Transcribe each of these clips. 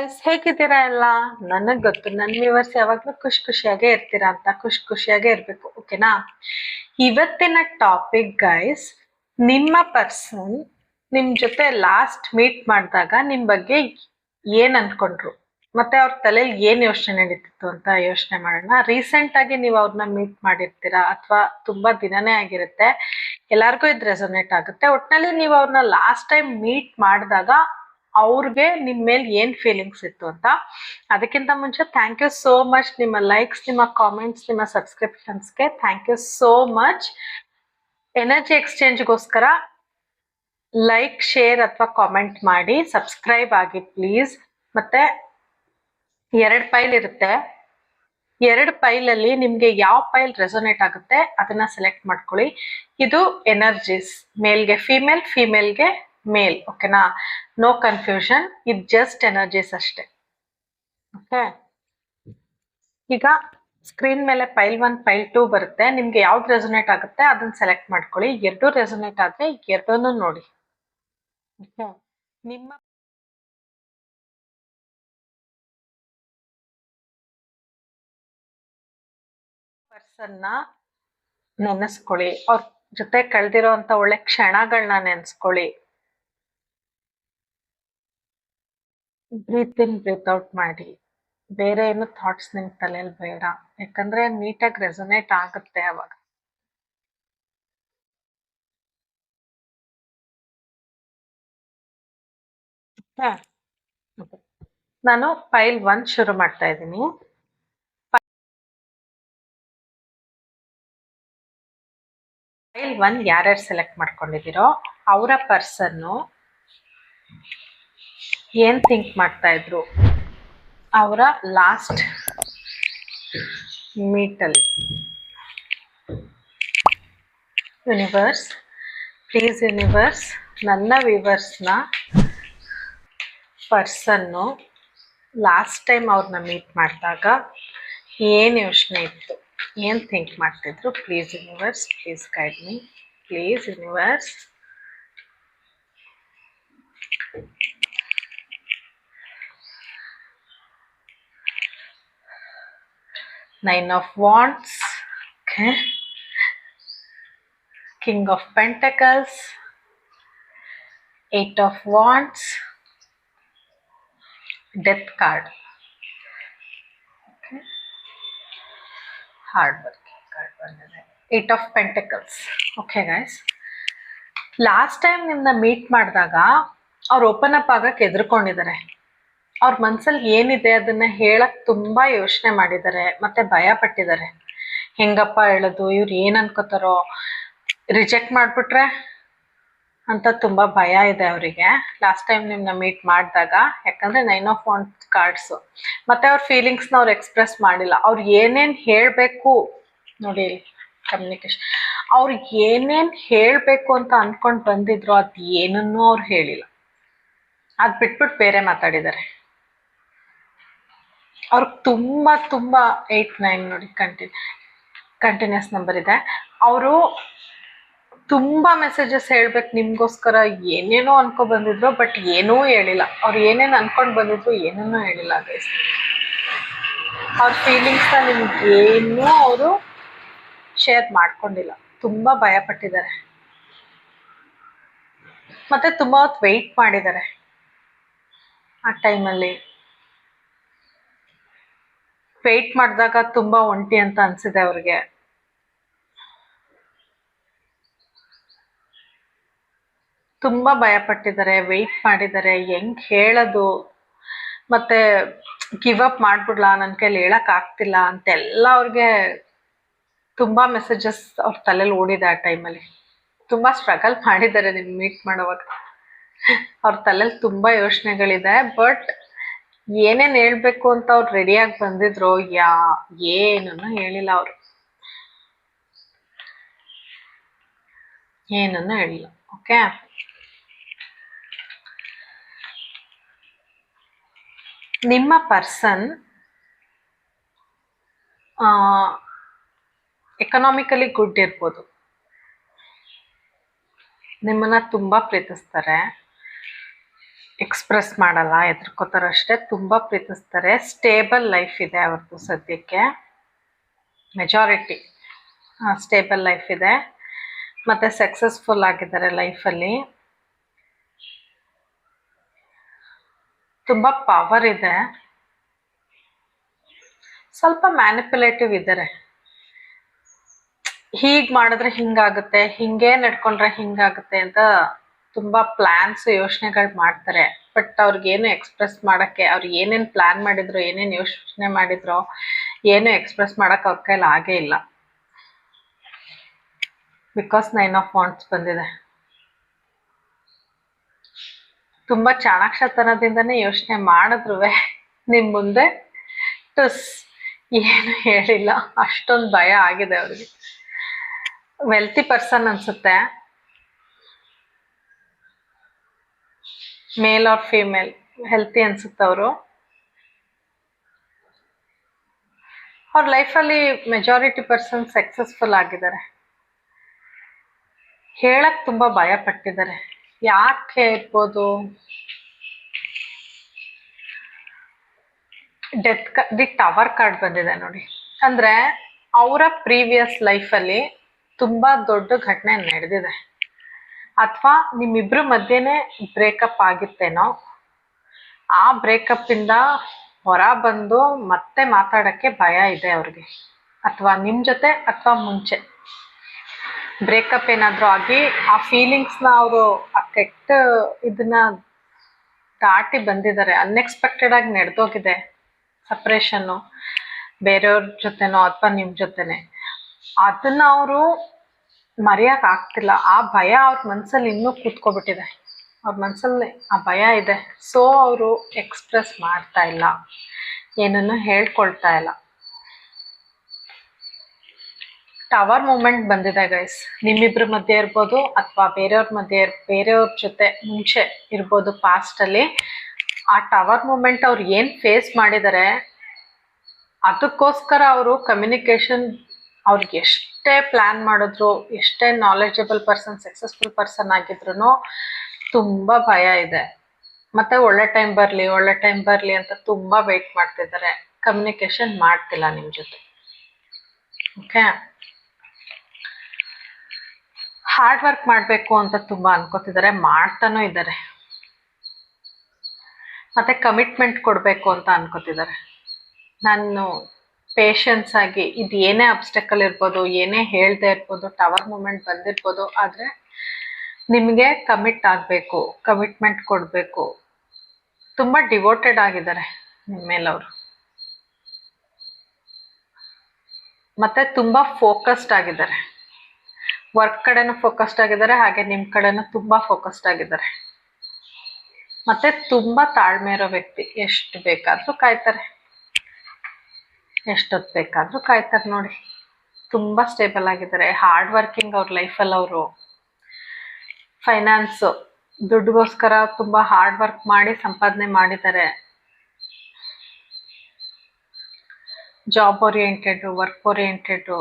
Guys, ಹೇಗಿದ್ದೀರಾ ಎಲ್ಲ? ನನಗ್ ಗೊತ್ತು ನನ್ನ ವ್ಯೂವರ್ಸ್ ಯಾವಾಗ್ಲೂ ಖುಷಿಯಾಗೇ ಇರ್ತೀರಾ ಅಂತ. ಖುಷಿಯಾಗೇ ಇರ್ಬೇಕು, ಓಕೆನಾ? ಇವತ್ತಿನ ಟಾಪಿಕ್ ಗೈಸ್, ನಿಮ್ಮ ಪರ್ಸನ್ ನಿಮ್ ಜೊತೆ ಲಾಸ್ಟ್ ಮೀಟ್ ಮಾಡಿದಾಗ ನಿಮ್ ಬಗ್ಗೆ ಏನ್ ಅನ್ಕೊಂಡ್ರು, ಮತ್ತೆ ಅವ್ರ ತಲೆಯಲ್ಲಿ ಏನ್ ಯೋಚನೆ ನಡೀತಿತ್ತು ಅಂತ ಯೋಚನೆ ಮಾಡೋಣ. ರೀಸೆಂಟ್ ಆಗಿ ನೀವು ಅವ್ರನ್ನ ಮೀಟ್ ಮಾಡಿರ್ತೀರಾ ಅಥವಾ ತುಂಬಾ ದಿನನೇ ಆಗಿರುತ್ತೆ, ಎಲ್ಲಾರ್ಗೂ ಇದು ರೆಸೊನೇಟ್ ಆಗುತ್ತೆ. ಒಟ್ನಲ್ಲಿ ನೀವು ಅವ್ರನ್ನ ಲಾಸ್ಟ್ ಟೈಮ್ ಮೀಟ್ ಮಾಡಿದಾಗ ಅವ್ರಿಗೆ ನಿಮ್ ಮೇಲೆ ಏನ್ ಫೀಲಿಂಗ್ಸ್ ಇತ್ತು ಅಂತ. ಅದಕ್ಕಿಂತ ಮುಂಚೆ ಥ್ಯಾಂಕ್ ಯು ಸೋ ಮಚ್, ನಿಮ್ಮ ಲೈಕ್ಸ್, ನಿಮ್ಮ ಕಾಮೆಂಟ್ಸ್, ನಿಮ್ಮ ಸಬ್ಸ್ಕ್ರಿಪ್ಷನ್ಸ್ಗೆ thank you so much. Energy ಎಕ್ಸ್ಚೇಂಜ್ಗೋಸ್ಕರ ಲೈಕ್, ಶೇರ್ ಅಥವಾ ಕಾಮೆಂಟ್ ಮಾಡಿ, ಸಬ್ಸ್ಕ್ರೈಬ್ ಆಗಿ ಪ್ಲೀಸ್. ಮತ್ತೆ 2 ಫೈಲ್ ಇರುತ್ತೆ. 2 ಫೈಲಲ್ಲಿ ನಿಮ್ಗೆ ಯಾವ ಫೈಲ್ ರೆಸೊನೇಟ್ ಆಗುತ್ತೆ ಅದನ್ನ ಸೆಲೆಕ್ಟ್ ಮಾಡ್ಕೊಳ್ಳಿ. ಇದು ಎನರ್ಜೀಸ್, ಮೇಲ್ಗೆ ಫೀಮೇಲ್, ಫೀಮೇಲ್ಗೆ ಮೇಲ್, ಓಕೆನಾ? ನೋ ಕನ್ಫ್ಯೂಷನ್, ಇದು ಜಸ್ಟ್ ಎನರ್ಜೀಸ್ ಅಷ್ಟೇ. ಓಕೆ, ಈಗ ಸ್ಕ್ರೀನ್ ಮೇಲೆ ಫೈಲ್ 1 ಫೈಲ್ 2 ಬರುತ್ತೆ. ನಿಮ್ಗೆ ಯಾವ್ದು ರೆಸೊನೇಟ್ ಆಗುತ್ತೆ ಅದನ್ನ ಸೆಲೆಕ್ಟ್ ಮಾಡ್ಕೊಳ್ಳಿ. 2 ರೆಸೊನೇಟ್ ಆದ್ರೆ 2 ನೋಡಿ. ಓಕೆ, ನಿಮ್ಮ ಪರ್ಸನ್ನ ನೆನೆಸ್ಕೊಳ್ಳಿ, ಅವ್ರ ಜೊತೆ ಕಳೆದಿರೋ ಅಂತ ಒಳ್ಳೆ ಕ್ಷಣಗಳನ್ನ ನೆನೆಸ್ಕೊಳ್ಳಿ. ಬ್ರೀತ್ ಇನ್ ಬ್ರೀತ್ ಔಟ್ ಮಾಡಿ. ಬೇರೆ ಏನು ಥಾಟ್ಸ್ ನಿಮ್ ತಲೆಯಲ್ಲಿ ಬೇಡ, ಯಾಕಂದ್ರೆ ನೀಟಾಗಿ ರೆಸೊನೇಟ್ ಆಗುತ್ತೆ ಅವಾಗ. ನಾನು ಫೈಲ್ 1 ಶುರು ಮಾಡ್ತಾ ಇದ್ದೀನಿ. ಫೈಲ್ 1 ಯಾರ್ಯಾರು ಸೆಲೆಕ್ಟ್ ಮಾಡ್ಕೊಂಡಿದ್ದೀರೋ ಅವರ ಪರ್ಸನ್ನು ಏನ್ ಥಿಂಕ್ ಮಾಡ್ತಾ ಇದ್ರು ಅವರ ಲಾಸ್ಟ್ ಮೀಟಲ್ಲಿ. ಯೂನಿವರ್ಸ್, ಪ್ಲೀಸ್ ಯೂನಿವರ್ಸ್, ನನ್ನ ವ್ಯೂವರ್ಸ್ನ ಪರ್ಸನ್ನು ಲಾಸ್ಟ್ ಟೈಮ್ ಅವ್ರನ್ನ ಮೀಟ್ ಮಾಡಿದಾಗ ಏನು ಯೋಚನೆ ಇತ್ತು, ಏನು ಥಿಂಕ್ ಮಾಡ್ತಿದ್ರು. Please universe, please guide me. Please universe. Nine of Wands, okay. King of Pentacles, 8 of Wands, Death card, okay. Hard working card ಬಂದಿದೆ, 8 of Pentacles. Okay guys, last time ನಿಮ್ಮನ್ನ meet ಮಾಡಿದಾಗ ಅವ್ರು ಓಪನ್ ಅಪ್ ಆಗಕ್ಕೆ ಎದುರ್ಕೊಂಡಿದ್ದಾರೆ. ಅವ್ರ ಮನ್ಸಲ್ಲಿ ಏನಿದೆ ಅದನ್ನ ಹೇಳಕ್ ತುಂಬಾ ಯೋಚನೆ ಮಾಡಿದ್ದಾರೆ, ಮತ್ತೆ ಭಯ ಪಟ್ಟಿದ್ದಾರೆ. ಹೆಂಗಪ್ಪ ಹೇಳೋದು, ಇವ್ರು ಏನ್ ಅನ್ಕೋತಾರೋ, ರಿಜೆಕ್ಟ್ ಮಾಡ್ಬಿಟ್ರೆ ಅಂತ ತುಂಬಾ ಭಯ ಇದೆ ಅವರಿಗೆ ಲಾಸ್ಟ್ ಟೈಮ್ ನಿಮ್ನ ಮೀಟ್ ಮಾಡಿದಾಗ. ಯಾಕಂದ್ರೆ 9 of Wands ಕಾರ್ಡ್ಸ್, ಮತ್ತೆ ಅವ್ರ ಫೀಲಿಂಗ್ಸ್ನ ಅವ್ರು ಎಕ್ಸ್ಪ್ರೆಸ್ ಮಾಡಿಲ್ಲ. ಅವ್ರು ಏನೇನ್ ಹೇಳ್ಬೇಕು ನೋಡಿ, ಕಮ್ಯುನಿಕೇಶನ್, ಅವ್ರು ಏನೇನ್ ಹೇಳ್ಬೇಕು ಅಂತ ಅನ್ಕೊಂಡ್ ಬಂದಿದ್ರು ಅದ್ ಏನನ್ನೂ ಅವ್ರು ಹೇಳಿಲ್ಲ. ಅದ್ ಬಿಟ್ಬಿಟ್ಟು ಬೇರೆ ಮಾತಾಡಿದ್ದಾರೆ. ಅವ್ರಿಗೆ ತುಂಬಾ 8, 9 ನೋಡಿ, ಕಂಟಿನ್ಯೂಸ್ ನಂಬರ್ ಇದೆ. ಅವರು ತುಂಬಾ ಮೆಸೇಜಸ್ ಹೇಳ್ಬೇಕು ನಿಮ್ಗೋಸ್ಕರ, ಏನೇನೋ ಅನ್ಕೊ ಬಂದಿದ್ರು, ಬಟ್ ಏನೂ ಹೇಳಿಲ್ಲ. ಅವ್ರು ಏನೇನು ಅನ್ಕೊಂಡ್ ಬಂದಿದ್ರು ಏನನ್ನೂ ಹೇಳಿಲ್ಲ ಗೈಸ್. ಅವ್ರ ಫೀಲಿಂಗ್ಸ್ನ ನಿಮ್ಗೆ ಏನೂ ಅವರು ಶೇರ್ ಮಾಡ್ಕೊಂಡಿಲ್ಲ. ತುಂಬಾ ಭಯ ಪಟ್ಟಿದ್ದಾರೆ, ಮತ್ತೆ ತುಂಬಾ ಹೊತ್ತು ವೆಯ್ಟ್ ಮಾಡಿದ್ದಾರೆ. ಆ ಟೈಮಲ್ಲಿ ವೆಯ್ಟ್ ಮಾಡಿದಾಗ ತುಂಬಾ ಒಂಟಿ ಅಂತ ಅನ್ಸಿದೆ ಅವ್ರಿಗೆ. ತುಂಬಾ ಭಯ ಪಟ್ಟಿದ್ದಾರೆ, ವೆಯ್ಟ್ ಮಾಡಿದ್ದಾರೆ, ಹೆಂಗ್ ಹೇಳೋದು, ಮತ್ತೆ ಗಿವ್ ಅಪ್ ಮಾಡ್ಬಿಡ್ಲಾ, ನನ್ನ ಕೈಲಿ ಹೇಳಕ್ ಆಗ್ತಿಲ್ಲ ಅಂತೆಲ್ಲ ಅವ್ರಿಗೆ ತುಂಬಾ ಮೆಸೇಜಸ್ ಅವ್ರ ತಲೆಯಲ್ಲಿ ಓಡಿದೆ. ಆ ಟೈಮಲ್ಲಿ ತುಂಬಾ ಸ್ಟ್ರಗಲ್ ಮಾಡಿದ್ದಾರೆ ನಿಮ್ ಮೀಟ್ ಮಾಡೋವಾಗ. ಅವ್ರ ತಲೆಯಲ್ಲಿ ತುಂಬಾ ಯೋಚನೆಗಳಿದೆ, ಬಟ್ ಏನೇನ್ ಹೇಳ್ಬೇಕು ಅಂತ ಅವ್ರು ರೆಡಿಯಾಗಿ ಬಂದಿದ್ರು ಏನನ್ನು ಹೇಳಿಲ್ಲ. ಅವರು ಏನನ್ನು ಹೇಳಿಲ್ಲ. ಓಕೆ, ನಿಮ್ಮ ಪರ್ಸನ್ ಎಕನಾಮಿಕಲಿ ಗುಡ್ ಇರ್ಬೋದು, ನಿಮ್ಮನ್ನ ತುಂಬಾ ಪ್ರೀತಿಸ್ತಾರೆ, ಎಕ್ಸ್‌ಪ್ರೆಸ್ ಮಾಡಲ್ಲ, ಹೆದರ್ಕೋತಾರೆ ಅಷ್ಟೇ. ತುಂಬ ಪ್ರೀತಿಸ್ತಾರೆ. ಸ್ಟೇಬಲ್ ಲೈಫ್ ಇದೆ ಅವ್ರದ್ದು ಸದ್ಯಕ್ಕೆ. ಮೆಜಾರಿಟಿ ಸ್ಟೇಬಲ್ ಲೈಫ್ ಇದೆ. ಮತ್ತು ಸಕ್ಸಸ್ಫುಲ್ ಆಗಿದ್ದಾರೆ ಲೈಫಲ್ಲಿ. ತುಂಬ ಪವರ್ ಇದೆ. ಸ್ವಲ್ಪ ಮ್ಯಾನಿಪ್ಯುಲೇಟಿವ್ ಇದ್ದಾರೆ. ಹೀಗೆ ಮಾಡಿದ್ರೆ ಹಿಂಗಾಗುತ್ತೆ, ಹಿಂಗೆ ನಡ್ಕೊಂಡ್ರೆ ಹಿಂಗಾಗುತ್ತೆ ಅಂತ ತುಂಬ ಪ್ಲ್ಯಾನ್ಸ್ ಯೋಚನೆಗಳು ಮಾಡ್ತಾರೆ. ಬಟ್ ಅವ್ರಿಗೇನು ಎಕ್ಸ್‌ಪ್ರೆಸ್ ಮಾಡೋಕ್ಕೆ, ಅವ್ರು ಏನೇನು ಪ್ಲ್ಯಾನ್ ಮಾಡಿದ್ರು, ಏನೇನು ಯೋಚನೆ ಮಾಡಿದ್ರೋ ಏನು ಎಕ್ಸ್‌ಪ್ರೆಸ್ ಮಾಡೋಕ್ಕೆ ಅವ್ರ ಕೈಲಿ ಆಗೇ ಇಲ್ಲ. ಬಿಕಾಸ್ 9 ಆಫ್ ವಾಂಡ್ಸ್ ಬಂದಿದೆ. ತುಂಬ ಚಾಣಾಕ್ಷತನದಿಂದನೇ ಯೋಚನೆ ಮಾಡಿದ್ರು ನಿಮ್ಮ ಮುಂದೆ ಟುಸ್ ಏನು ಹೇಳಿಲ್ಲ. ಅಷ್ಟೊಂದು ಭಯ ಆಗಿದೆ ಅವ್ರಿಗೆ. ವೆಲ್ತಿ ಪರ್ಸನ್ ಅನ್ಸುತ್ತೆ. ಮೇಲ್ ಆರ್ ಫೀಮೇಲ್, ಹೆಲ್ತಿ ಅನ್ಸುತ್ತೆ ಅವರು. ಅವ್ರ ಲೈಫಲ್ಲಿ ಮೆಜಾರಿಟಿ ಪರ್ಸನ್ ಸಕ್ಸಸ್ಫುಲ್ ಆಗಿದ್ದಾರೆ. ಹೇಳಕ್ ತುಂಬ ಭಯ ಪಟ್ಟಿದ್ದಾರೆ. ಯಾಕೆ ಇರ್ಬೋದು? ದಿ ಟವರ್ ಕಾರ್ಡ್ ಬಂದಿದೆ ನೋಡಿ. ಅಂದರೆ ಅವರ ಪ್ರೀವಿಯಸ್ ಲೈಫಲ್ಲಿ ತುಂಬ ದೊಡ್ಡ ಘಟನೆ ನಡೆದಿದೆ, ಅಥವಾ ನಿಮ್ಮಿಬ್ಬರ ಮಧ್ಯೆನೇ ಬ್ರೇಕಪ್ ಆಗಿತ್ತೇನೋ. ಆ ಬ್ರೇಕಪ್ಪಿಂದ ಹೊರ ಬಂದು ಮತ್ತೆ ಮಾತಾಡೋಕ್ಕೆ ಭಯ ಇದೆ ಅವ್ರಿಗೆ, ಅಥವಾ ನಿಮ್ಮ ಜೊತೆ ಅಥವಾ ಮುಂಚೆ ಬ್ರೇಕಪ್ ಏನಾದರೂ ಆಗಿ ಆ ಫೀಲಿಂಗ್ಸ್ನ ಅವರು ಆ ಕೆಟ್ಟ ಇದನ್ನ ದಾಟಿ ಬಂದಿದ್ದಾರೆ. ಅನ್ಎಕ್ಸ್ಪೆಕ್ಟೆಡ್ ಆಗಿ ನಡೆದೋಗಿದೆ ಸಪ್ರೇಷನ್ನು, ಬೇರೆಯವ್ರ ಜೊತೆನೋ ಅಥವಾ ನಿಮ್ಮ ಜೊತೆನೆ. ಅದನ್ನು ಅವರು ಮರೆಯೋಕೆ ಆಗ್ತಿಲ್ಲ. ಆ ಭಯ ಅವ್ರ ಮನಸ್ಸಲ್ಲಿ ಇನ್ನೂ ಕೂತ್ಕೊಬಿಟ್ಟಿದೆ. ಅವ್ರ ಮನಸ್ಸಲ್ಲಿ ಆ ಭಯ ಇದೆ. ಸೊ ಅವರು ಎಕ್ಸ್‌ಪ್ರೆಸ್ ಮಾಡ್ತಾ ಇಲ್ಲ, ಏನನ್ನು ಹೇಳ್ಕೊಳ್ತಾ ಇಲ್ಲ. ಟವರ್ ಮೂಮೆಂಟ್ ಬಂದಿದೆ ಗೈಸ್. ನಿಮ್ಮಿಬ್ಬರ ಮಧ್ಯೆ ಇರ್ಬೋದು, ಅಥವಾ ಬೇರೆಯವ್ರ ಜೊತೆ ಮುಂಚೆ ಇರ್ಬೋದು ಪಾಸ್ಟಲ್ಲಿ. ಆ ಟವರ್ ಮೂಮೆಂಟ್ ಅವ್ರು ಏನು ಫೇಸ್ ಮಾಡಿದ್ದಾರೆ, ಅದಕ್ಕೋಸ್ಕರ ಅವರು ಕಮ್ಯುನಿಕೇಷನ್, ಅವ್ರಿಗೆ ಎಷ್ಟೇ ಪ್ಲ್ಯಾನ್ ಮಾಡಿದ್ರು, ಎಷ್ಟೇ ನಾಲೆಜಬಲ್ ಪರ್ಸನ್, ಸಕ್ಸಸ್ಫುಲ್ ಪರ್ಸನ್ ಆಗಿದ್ರು ತುಂಬ ಭಯ ಇದೆ. ಮತ್ತು ಒಳ್ಳೆ ಟೈಮ್ ಬರಲಿ ಅಂತ ತುಂಬ ವೆಯ್ಟ್ ಮಾಡ್ತಿದ್ದಾರೆ. ಕಮ್ಯುನಿಕೇಷನ್ ಮಾಡ್ತಿಲ್ಲ ನಿಮ್ಮ ಜೊತೆ. ಓಕೆ, ಹಾರ್ಡ್ ವರ್ಕ್ ಮಾಡಬೇಕು ಅಂತ ತುಂಬ ಅನ್ಕೋತಿದ್ದಾರೆ, ಮಾಡ್ತಾನೂ ಇದ್ದಾರೆ. ಮತ್ತು ಕಮಿಟ್ಮೆಂಟ್ ಕೊಡಬೇಕು ಅಂತ ಅನ್ಕೋತಿದ್ದಾರೆ. ನಾನು ಪೇಷನ್ಸ್ ಆಗಿ, ಇದು ಏನೇ ಅಬ್ಸ್ಟಕಲ್ ಇರ್ಬೋದು, ಏನೇ ಹೇಳ್ದೆ ಇರ್ಬೋದು, ಟವರ್ ಮೂಮೆಂಟ್ ಬಂದಿರ್ಬೋದು, ಆದರೆ ನಿಮಗೆ ಕಮಿಟ್ ಆಗಬೇಕು, ಕಮಿಟ್ಮೆಂಟ್ ಕೊಡಬೇಕು. ತುಂಬ ಡಿವೋಟೆಡ್ ಆಗಿದ್ದಾರೆ ನಿಮ್ಮ ಮೇಲೆ ಅವರು. ಮತ್ತು ತುಂಬ ಫೋಕಸ್ಡ್ ಆಗಿದ್ದಾರೆ. ವರ್ಕ್ ಕಡೆನೂ ಫೋಕಸ್ಡ್ ಆಗಿದ್ದಾರೆ, ಹಾಗೆ ನಿಮ್ಮ ಕಡೆನೂ ತುಂಬ ಫೋಕಸ್ಡ್ ಆಗಿದ್ದಾರೆ. ಮತ್ತು ತುಂಬ ತಾಳ್ಮೆ ಇರೋ ವ್ಯಕ್ತಿ. ಎಷ್ಟು ಬೇಕಾದರೂ ಕಾಯ್ತಾರೆ, ಎಷ್ಟೊತ್ತು ಬೇಕಾದರೂ ಕಾಯ್ತಾರೆ ನೋಡಿ. ತುಂಬ ಸ್ಟೇಬಲ್ ಆಗಿದ್ದಾರೆ. ಹಾರ್ಡ್ ವರ್ಕಿಂಗ್ ಅವ್ರ ಲೈಫಲ್ಲಿ. ಅವರು ಫೈನಾನ್ಸು, ದುಡ್ಡುಗೋಸ್ಕರ ತುಂಬ ಹಾರ್ಡ್ ವರ್ಕ್ ಮಾಡಿ ಸಂಪಾದನೆ ಮಾಡಿದ್ದಾರೆ. ಜಾಬ್ ಓರಿಯೆಂಟೆಡು, ವರ್ಕ್ ಓರಿಯೆಂಟೆಡು,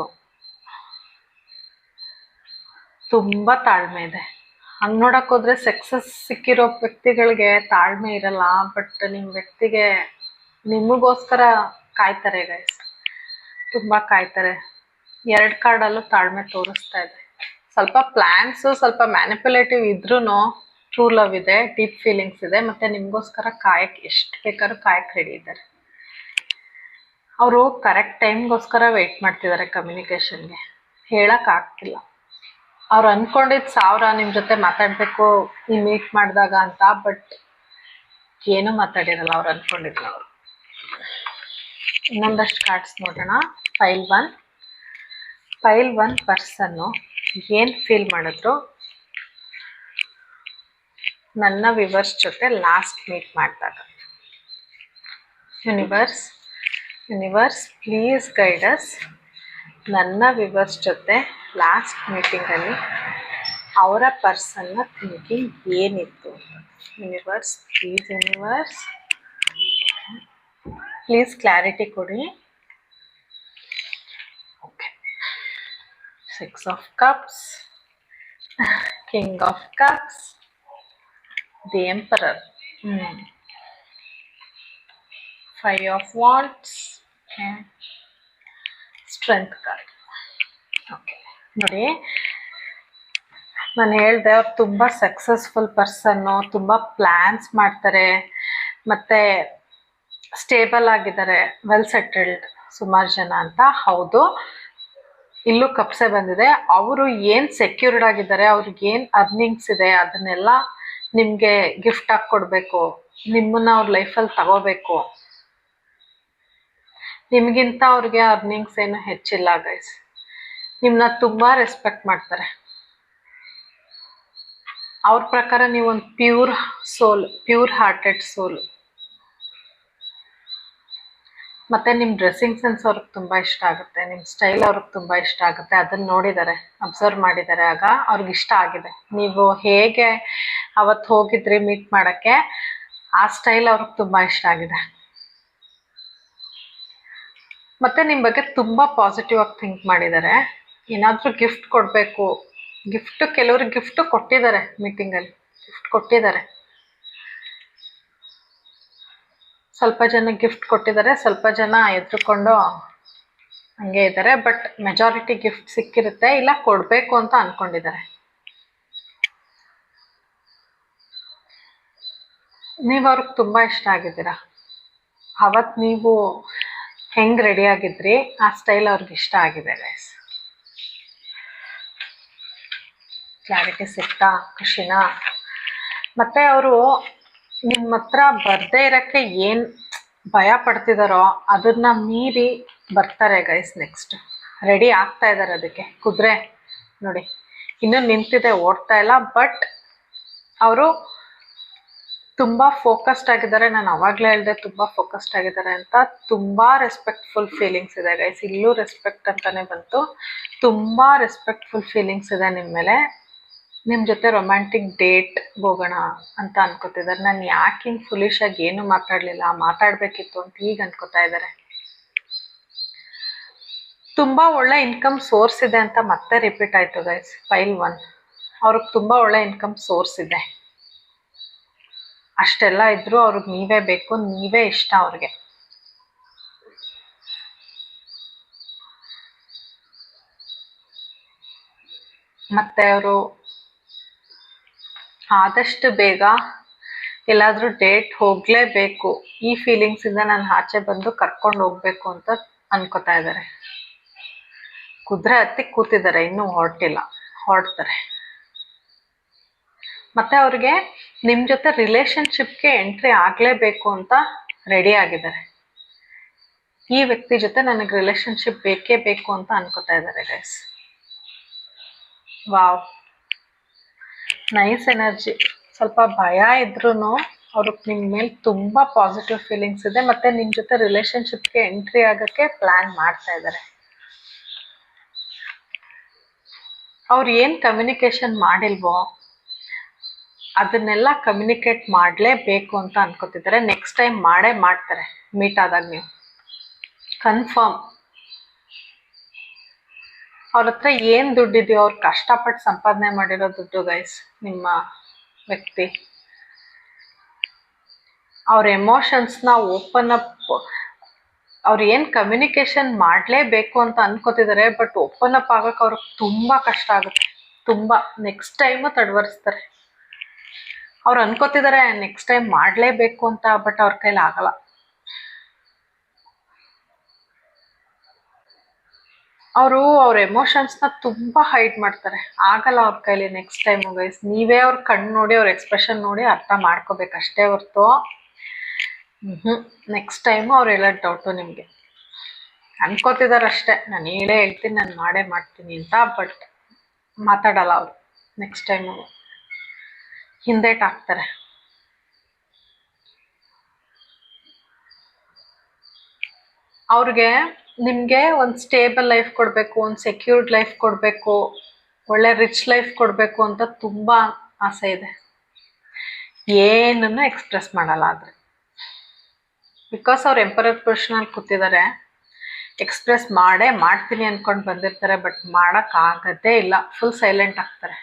ತುಂಬ ತಾಳ್ಮೆ ಇದೆ. ಹಂಗೆ ನೋಡಕ್ಕೆ ಹೋದರೆ ಸಕ್ಸಸ್ ಸಿಕ್ಕಿರೋ ವ್ಯಕ್ತಿಗಳಿಗೆ ತಾಳ್ಮೆ ಇರಲ್ಲ. ಬಟ್ ನಿಮ್ಮ ವ್ಯಕ್ತಿಗೆ ನಿಮಗೋಸ್ಕರ ಕಾಯ್ತಾರೆ ಗೈಸ್, ತುಂಬ ಕಾಯ್ತಾರೆ. 2 ಕಾರ್ಡಲ್ಲೂ ತಾಳ್ಮೆ ತೋರಿಸ್ತಾ ಇದೆ. ಸ್ವಲ್ಪ ಪ್ಲ್ಯಾನ್ಸು, ಸ್ವಲ್ಪ ಮ್ಯಾನಿಪ್ಯುಲೇಟಿವ್ ಇದ್ರೂ ಟ್ರೂ ಲವ್ ಇದೆ, ಡೀಪ್ ಫೀಲಿಂಗ್ಸ್ ಇದೆ. ಮತ್ತು ನಿಮಗೋಸ್ಕರ ಕಾಯಕ್ಕೆ ಎಷ್ಟು ಬೇಕಾದ್ರೂ ಕಾಯಕ್ಕೆ ರೆಡಿ ಇದ್ದಾರೆ. ಅವರು ಕರೆಕ್ಟ್ ಟೈಮ್ಗೋಸ್ಕರ ವೆಯ್ಟ್ ಮಾಡ್ತಿದ್ದಾರೆ ಕಮ್ಯುನಿಕೇಷನ್ಗೆ. ಹೇಳೋಕ್ಕಾಗ್ತಿಲ್ಲ. ಅವ್ರು ಅಂದ್ಕೊಂಡಿದ್ದು 1000 ನಿಮ್ಮ ಜೊತೆ ಮಾತಾಡಬೇಕು ಈ ಮೀಟ್ ಮಾಡಿದಾಗ ಅಂತ, ಬಟ್ ಏನೂ ಮಾತಾಡಿರಲ್ಲ ಅವ್ರು ಅಂದ್ಕೊಂಡಿದ್ರು. ಅವರು ಇನ್ನೊಂದಷ್ಟು ಕಾರ್ಡ್ಸ್ ನೋಡೋಣ. ಫೈಲ್ 1 ಪರ್ಸನ್ನು ಏನು ಫೀಲ್ ಮಾಡಿದ್ರು ನನ್ನ ವಿವರ್ಸ್ ಜೊತೆ ಲಾಸ್ಟ್ ಮೀಟ್ ಮಾಡಿದಾಗ. Universe please guide us. ನನ್ನ ವಿವರ್ಸ್ ಜೊತೆ ಲಾಸ್ಟ್ ಮೀಟಿಂಗಲ್ಲಿ ಅವರ ಪರ್ಸನ್ನ ಥಿಂಕಿಂಗ್ ಏನಿತ್ತು. ಯೂನಿವರ್ಸ್ ಪ್ಲೀಸ್ ಕ್ಲಾರಿಟಿ ಕೊಡಿ. Okay, 6 of cups, king of cups, the emperor. 5 of Wands, strength card. Okay, ನೋಡಿ ನಾನು ಹೇಳಿದೆ ಅವ್ರು ತುಂಬ ಸಕ್ಸಸ್ಫುಲ್ ಪರ್ಸನ್ನು, ತುಂಬ ಪ್ಲ್ಯಾನ್ಸ್ ಮಾಡ್ತಾರೆ, ಮತ್ತು ಸ್ಟೇಬಲ್ ಆಗಿದ್ದಾರೆ, ವೆಲ್ ಸೆಟಲ್ಡ್ ಸುಮಾರು ಜನ ಅಂತ. ಹೌದು, ಇಲ್ಲೂ ಕಪ್ಸೆ ಬಂದಿದೆ. ಅವರು ಏನು ಸೆಕ್ಯೂರ್ಡ್ ಆಗಿದ್ದಾರೆ, ಅವ್ರಿಗೆ ಏನು ಅರ್ನಿಂಗ್ಸ್ ಇದೆ ಅದನ್ನೆಲ್ಲ ನಿಮಗೆ ಗಿಫ್ಟ್ ಆಗಿ ಕೊಡಬೇಕು, ನಿಮ್ಮನ್ನ ಅವ್ರ ಲೈಫಲ್ಲಿ ತಗೋಬೇಕು. ನಿಮಗಿಂತ ಅವ್ರಿಗೆ ಅರ್ನಿಂಗ್ಸ್ ಏನು ಹೆಚ್ಚಿಲ್ಲ ಗೈಸ್. ನಿಮ್ಮನ್ನ ತುಂಬ ರೆಸ್ಪೆಕ್ಟ್ ಮಾಡ್ತಾರೆ. ಅವ್ರ ಪ್ರಕಾರ ನೀವೊಂದು ಪ್ಯೂರ್ ಸೋಲ್, ಪ್ಯೂರ್ ಹಾರ್ಟೆಡ್ ಸೋಲ್. ಮತ್ತು ನಿಮ್ಮ ಡ್ರೆಸ್ಸಿಂಗ್ ಸೆನ್ಸ್ ಅವ್ರಿಗೆ ತುಂಬ ಇಷ್ಟ ಆಗುತ್ತೆ, ನಿಮ್ಮ ಸ್ಟೈಲ್ ಅವ್ರಿಗೆ ತುಂಬ ಇಷ್ಟ ಆಗುತ್ತೆ. ಅದನ್ನು ನೋಡಿದ್ದಾರೆ, ಅಬ್ಸರ್ವ್ ಮಾಡಿದ್ದಾರೆ, ಆಗ ಅವ್ರಿಗೆ ಇಷ್ಟ ಆಗಿದೆ. ನೀವು ಹೇಗೆ ಅವತ್ತು ಹೋಗಿದ್ರಿ ಮೀಟ್ ಮಾಡೋಕ್ಕೆ, ಆ ಸ್ಟೈಲ್ ಅವ್ರಿಗೆ ತುಂಬ ಇಷ್ಟ ಆಗಿದೆ. ಮತ್ತು ನಿಮ್ಮ ಬಗ್ಗೆ ತುಂಬ ಪಾಸಿಟಿವ್ ಆಗಿ ಥಿಂಕ್ ಮಾಡಿದ್ದಾರೆ. ಏನಾದರೂ ಗಿಫ್ಟ್ ಕೊಡಬೇಕು, ಗಿಫ್ಟು ಕೆಲವ್ರಿಗೆ ಗಿಫ್ಟು ಕೊಟ್ಟಿದ್ದಾರೆ, ಮೀಟಿಂಗಲ್ಲಿ ಗಿಫ್ಟ್ ಕೊಟ್ಟಿದ್ದಾರೆ. ಸ್ವಲ್ಪ ಜನ ಗಿಫ್ಟ್ ಕೊಟ್ಟಿದ್ದಾರೆ, ಸ್ವಲ್ಪ ಜನ ಎದ್ರುಕೊಂಡು ಹಂಗೆ ಇದ್ದಾರೆ. ಬಟ್ ಮೆಜಾರಿಟಿ ಗಿಫ್ಟ್ ಸಿಕ್ಕಿರುತ್ತೆ, ಇಲ್ಲ ಕೊಡಬೇಕು ಅಂತ ಅಂದ್ಕೊಂಡಿದ್ದಾರೆ. ನೀವು ಅವ್ರಿಗೆ ತುಂಬ ಇಷ್ಟ ಆಗಿದ್ದೀರಾ. ಅವತ್ತು ನೀವು ಹೆಂಗೆ ರೆಡಿ ಆಗಿದ್ರಿ, ಆ ಸ್ಟೈಲ್ ಅವ್ರಿಗೆ ಇಷ್ಟ ಆಗಿದೆ ಗೈಸ್. ಕ್ಲಾರಿಟಿ ಸಿಗ್ತಾ, ಖುಷಿನಾ? ಮತ್ತು ಅವರು ನಿಮ್ಮ ಹತ್ರ ಬರದೇ ಇರೋಕ್ಕೆ ಏನು ಭಯ ಪಡ್ತಿದ್ದಾರೋ ಅದನ್ನು ಮೀರಿ ಬರ್ತಾರೆ ಗೈಸ್. ನೆಕ್ಸ್ಟ್ ರೆಡಿ ಆಗ್ತಾ ಇದ್ದಾರೆ ಅದಕ್ಕೆ. ಕುದುರೆ ನೋಡಿ ಇನ್ನೂ ನಿಂತಿದೆ, ಓಡ್ತಾ ಇಲ್ಲ. ಬಟ್ ಅವರು ತುಂಬ ಫೋಕಸ್ಡ್ ಆಗಿದ್ದಾರೆ. ನಾನು ಅವಾಗಲೇ ಹೇಳಿದೆ ತುಂಬ ಫೋಕಸ್ಡ್ ಆಗಿದ್ದಾರೆ ಅಂತ. ತುಂಬ ರೆಸ್ಪೆಕ್ಟ್ಫುಲ್ ಫೀಲಿಂಗ್ಸ್ ಇದೆ ಗೈಸ್. ಇಲ್ಲೂ ರೆಸ್ಪೆಕ್ಟ್ ಅಂತಲೇ ಬಂತು. ತುಂಬ ರೆಸ್ಪೆಕ್ಟ್ಫುಲ್ ಫೀಲಿಂಗ್ಸ್ ಇದೆ ನಿಮ್ಮ ಮೇಲೆ. ನಿಮ್ಮ ಜೊತೆ ರೊಮ್ಯಾಂಟಿಕ್ ಡೇಟ್ ಹೋಗೋಣ ಅಂತ ಅನ್ಕೋತಿದ್ದಾರೆ. ನಾನು ಯಾಕೆ ಹಿಂಗೆ ಫುಲಿಶಾಗಿ ಏನು ಮಾತಾಡಲಿಲ್ಲ, ಮಾತಾಡಬೇಕಿತ್ತು ಅಂತ ಈಗ ಅನ್ಕೋತಾ ಇದ್ದಾರೆ. ತುಂಬ ಒಳ್ಳೆ ಇನ್ಕಮ್ ಸೋರ್ಸ್ ಇದೆ ಅಂತ ಮತ್ತೆ ರಿಪೀಟ್ ಆಯಿತು ಗೈಸ್. ಫೈಲ್ 1 ಅವ್ರಿಗೆ ತುಂಬ ಒಳ್ಳೆ ಇನ್ಕಮ್ ಸೋರ್ಸ್ ಇದೆ. ಅಷ್ಟೆಲ್ಲ ಇದ್ದರೂ ಅವ್ರಿಗೆ ನೀವೇ ಬೇಕು, ನೀವೇ ಇಷ್ಟ ಅವ್ರಿಗೆ. ಮತ್ತು ಅವರು ಆದಷ್ಟು ಬೇಗ ಎಲ್ಲಾದರೂ ಡೇಟ್ ಹೋಗಲೇಬೇಕು, ಈ ಫೀಲಿಂಗ್ಸಿಂದ ನಾನು ಆಚೆ ಬಂದು ಕರ್ಕೊಂಡು ಹೋಗಬೇಕು ಅಂತ ಅನ್ಕೋತಾ ಇದ್ದಾರೆ. ಕುದುರೆ ಹತ್ತಿ ಕೂತಿದ್ದಾರೆ, ಇನ್ನೂ ಹೊರಟಿಲ್ಲ, ಹೊರಡ್ತಾರೆ. ಮತ್ತು ಅವ್ರಿಗೆ ನಿಮ್ಮ ಜೊತೆ ರಿಲೇಷನ್ಶಿಪ್ಗೆ ಎಂಟ್ರಿ ಆಗಲೇಬೇಕು ಅಂತ ರೆಡಿ ಆಗಿದ್ದಾರೆ. ಈ ವ್ಯಕ್ತಿ ಜೊತೆ ನನಗೆ ರಿಲೇಷನ್ಶಿಪ್ ಬೇಕೇ ಬೇಕು ಅಂತ ಅನ್ಕೋತಾ ಇದ್ದಾರೆ ಗೈಸ್. Wow, nice energy. ಸ್ವಲ್ಪ ಭಯ ಇದ್ರೂ ಅವ್ರಿಗೆ ನಿಮ್ಮ ಮೇಲೆ ತುಂಬ ಪಾಸಿಟಿವ್ ಫೀಲಿಂಗ್ಸ್ ಇದೆ. ಮತ್ತು ನಿಮ್ಮ ಜೊತೆ ರಿಲೇಷನ್ಶಿಪ್ಗೆ ಎಂಟ್ರಿ ಆಗೋಕ್ಕೆ ಪ್ಲ್ಯಾನ್ ಮಾಡ್ತಾ ಇದ್ದಾರೆ. ಅವ್ರು ಏನು ಕಮ್ಯುನಿಕೇಷನ್ ಮಾಡಿಲ್ವೋ ಅದನ್ನೆಲ್ಲ ಕಮ್ಯುನಿಕೇಟ್ ಮಾಡಲೇಬೇಕು ಅಂತ ಅನ್ಕೋತಿದ್ದಾರೆ. ನೆಕ್ಸ್ಟ್ ಟೈಮ್ ಮಾಡೇ ಮಾಡ್ತಾರೆ ಮೀಟ್ ಆದಾಗ. ನೀವು ಕನ್ಫರ್ಮ್ ಅವ್ರ ಹತ್ರ ಏನು ದುಡ್ಡಿದೆಯೋ, ಅವ್ರು ಕಷ್ಟಪಟ್ಟು ಸಂಪಾದನೆ ಮಾಡಿರೋ ದುಡ್ಡು ಗೈಸ್. ನಿಮ್ಮ ವ್ಯಕ್ತಿ ಅವ್ರ ಎಮೋಷನ್ಸ್ನ ಓಪನ್ ಅಪ್, ಅವ್ರು ಏನು ಕಮ್ಯುನಿಕೇಷನ್ ಮಾಡಲೇಬೇಕು ಅಂತ ಅನ್ಕೋತಿದ್ದಾರೆ. ಬಟ್ ಓಪನ್ ಅಪ್ ಆಗೋಕ್ಕೆ ಅವ್ರಿಗೆ ತುಂಬ ಕಷ್ಟ ಆಗುತ್ತೆ, ತುಂಬ. ನೆಕ್ಸ್ಟ್ ಟೈಮು ತಡವರಿಸ್ತಾರೆ. ಅವ್ರು ಅನ್ಕೋತಿದ್ದಾರೆ ನೆಕ್ಸ್ಟ್ ಟೈಮ್ ಮಾಡಲೇಬೇಕು ಅಂತ, ಬಟ್ ಅವ್ರ ಕೈಲಿ ಆಗಲ್ಲ. ಅವರು ಅವ್ರ ಎಮೋಷನ್ಸ್ನ ತುಂಬ ಹೈಡ್ ಮಾಡ್ತಾರೆ, ಆಗಲ್ಲ ಅವ್ರ ಕೈಲಿ ನೆಕ್ಸ್ಟ್ ಟೈಮು ಗೈಸ್. ನೀವೇ ಅವ್ರ ಕಣ್ಣು ನೋಡಿ, ಅವ್ರ ಎಕ್ಸ್ಪ್ರೆಷನ್ ನೋಡಿ ಅರ್ಥ ಮಾಡ್ಕೋಬೇಕಷ್ಟೇ ಹೊರ್ತು ನೆಕ್ಸ್ಟ್ ಟೈಮು ಅವ್ರು ಹೇಳೋದು ಡೌಟು ನಿಮಗೆ. ಅನ್ಕೋತಿದ್ದಾರೆ ಅಷ್ಟೇ, ನಾನು ಹೇಳೇ ಹೇಳ್ತೀನಿ, ನಾನು ಮಾಡೇ ಮಾಡ್ತೀನಿ ಅಂತ. ಬಟ್ ಮಾತಾಡಲ್ಲ ಅವರು. ನೆಕ್ಸ್ಟ್ ಟೈಮು ಹಿಂದೇಟಾಕ್ತಾರೆ. ಅವ್ರಿಗೆ ನಿಮಗೆ ಒಂದು ಸ್ಟೇಬಲ್ ಲೈಫ್ ಕೊಡಬೇಕು, ಒಂದು ಸೆಕ್ಯೂರ್ಡ್ ಲೈಫ್ ಕೊಡಬೇಕು, ಒಳ್ಳೆ ರಿಚ್ ಲೈಫ್ ಕೊಡಬೇಕು ಅಂತ ತುಂಬ ಆಸೆ ಇದೆ. ಏನನ್ನು ಎಕ್ಸ್ಪ್ರೆಸ್ ಮಾಡಲ್ಲ. ಆದರೆ ಬಿಕಾಸ್ ಅವ್ರು ಎಂಪರರ್ ಪೊಸಿಷನಲ್ಲಿ ಕೂತಿದ್ದಾರೆ, ಎಕ್ಸ್ಪ್ರೆಸ್ ಮಾಡೇ ಮಾಡ್ತೀನಿ ಅಂದ್ಕೊಂಡು ಬಂದಿರ್ತಾರೆ. ಬಟ್ ಮಾಡೋಕ್ಕಾಗದೇ ಇಲ್ಲ, ಫುಲ್ ಸೈಲೆಂಟ್ ಆಗ್ತಾರೆ,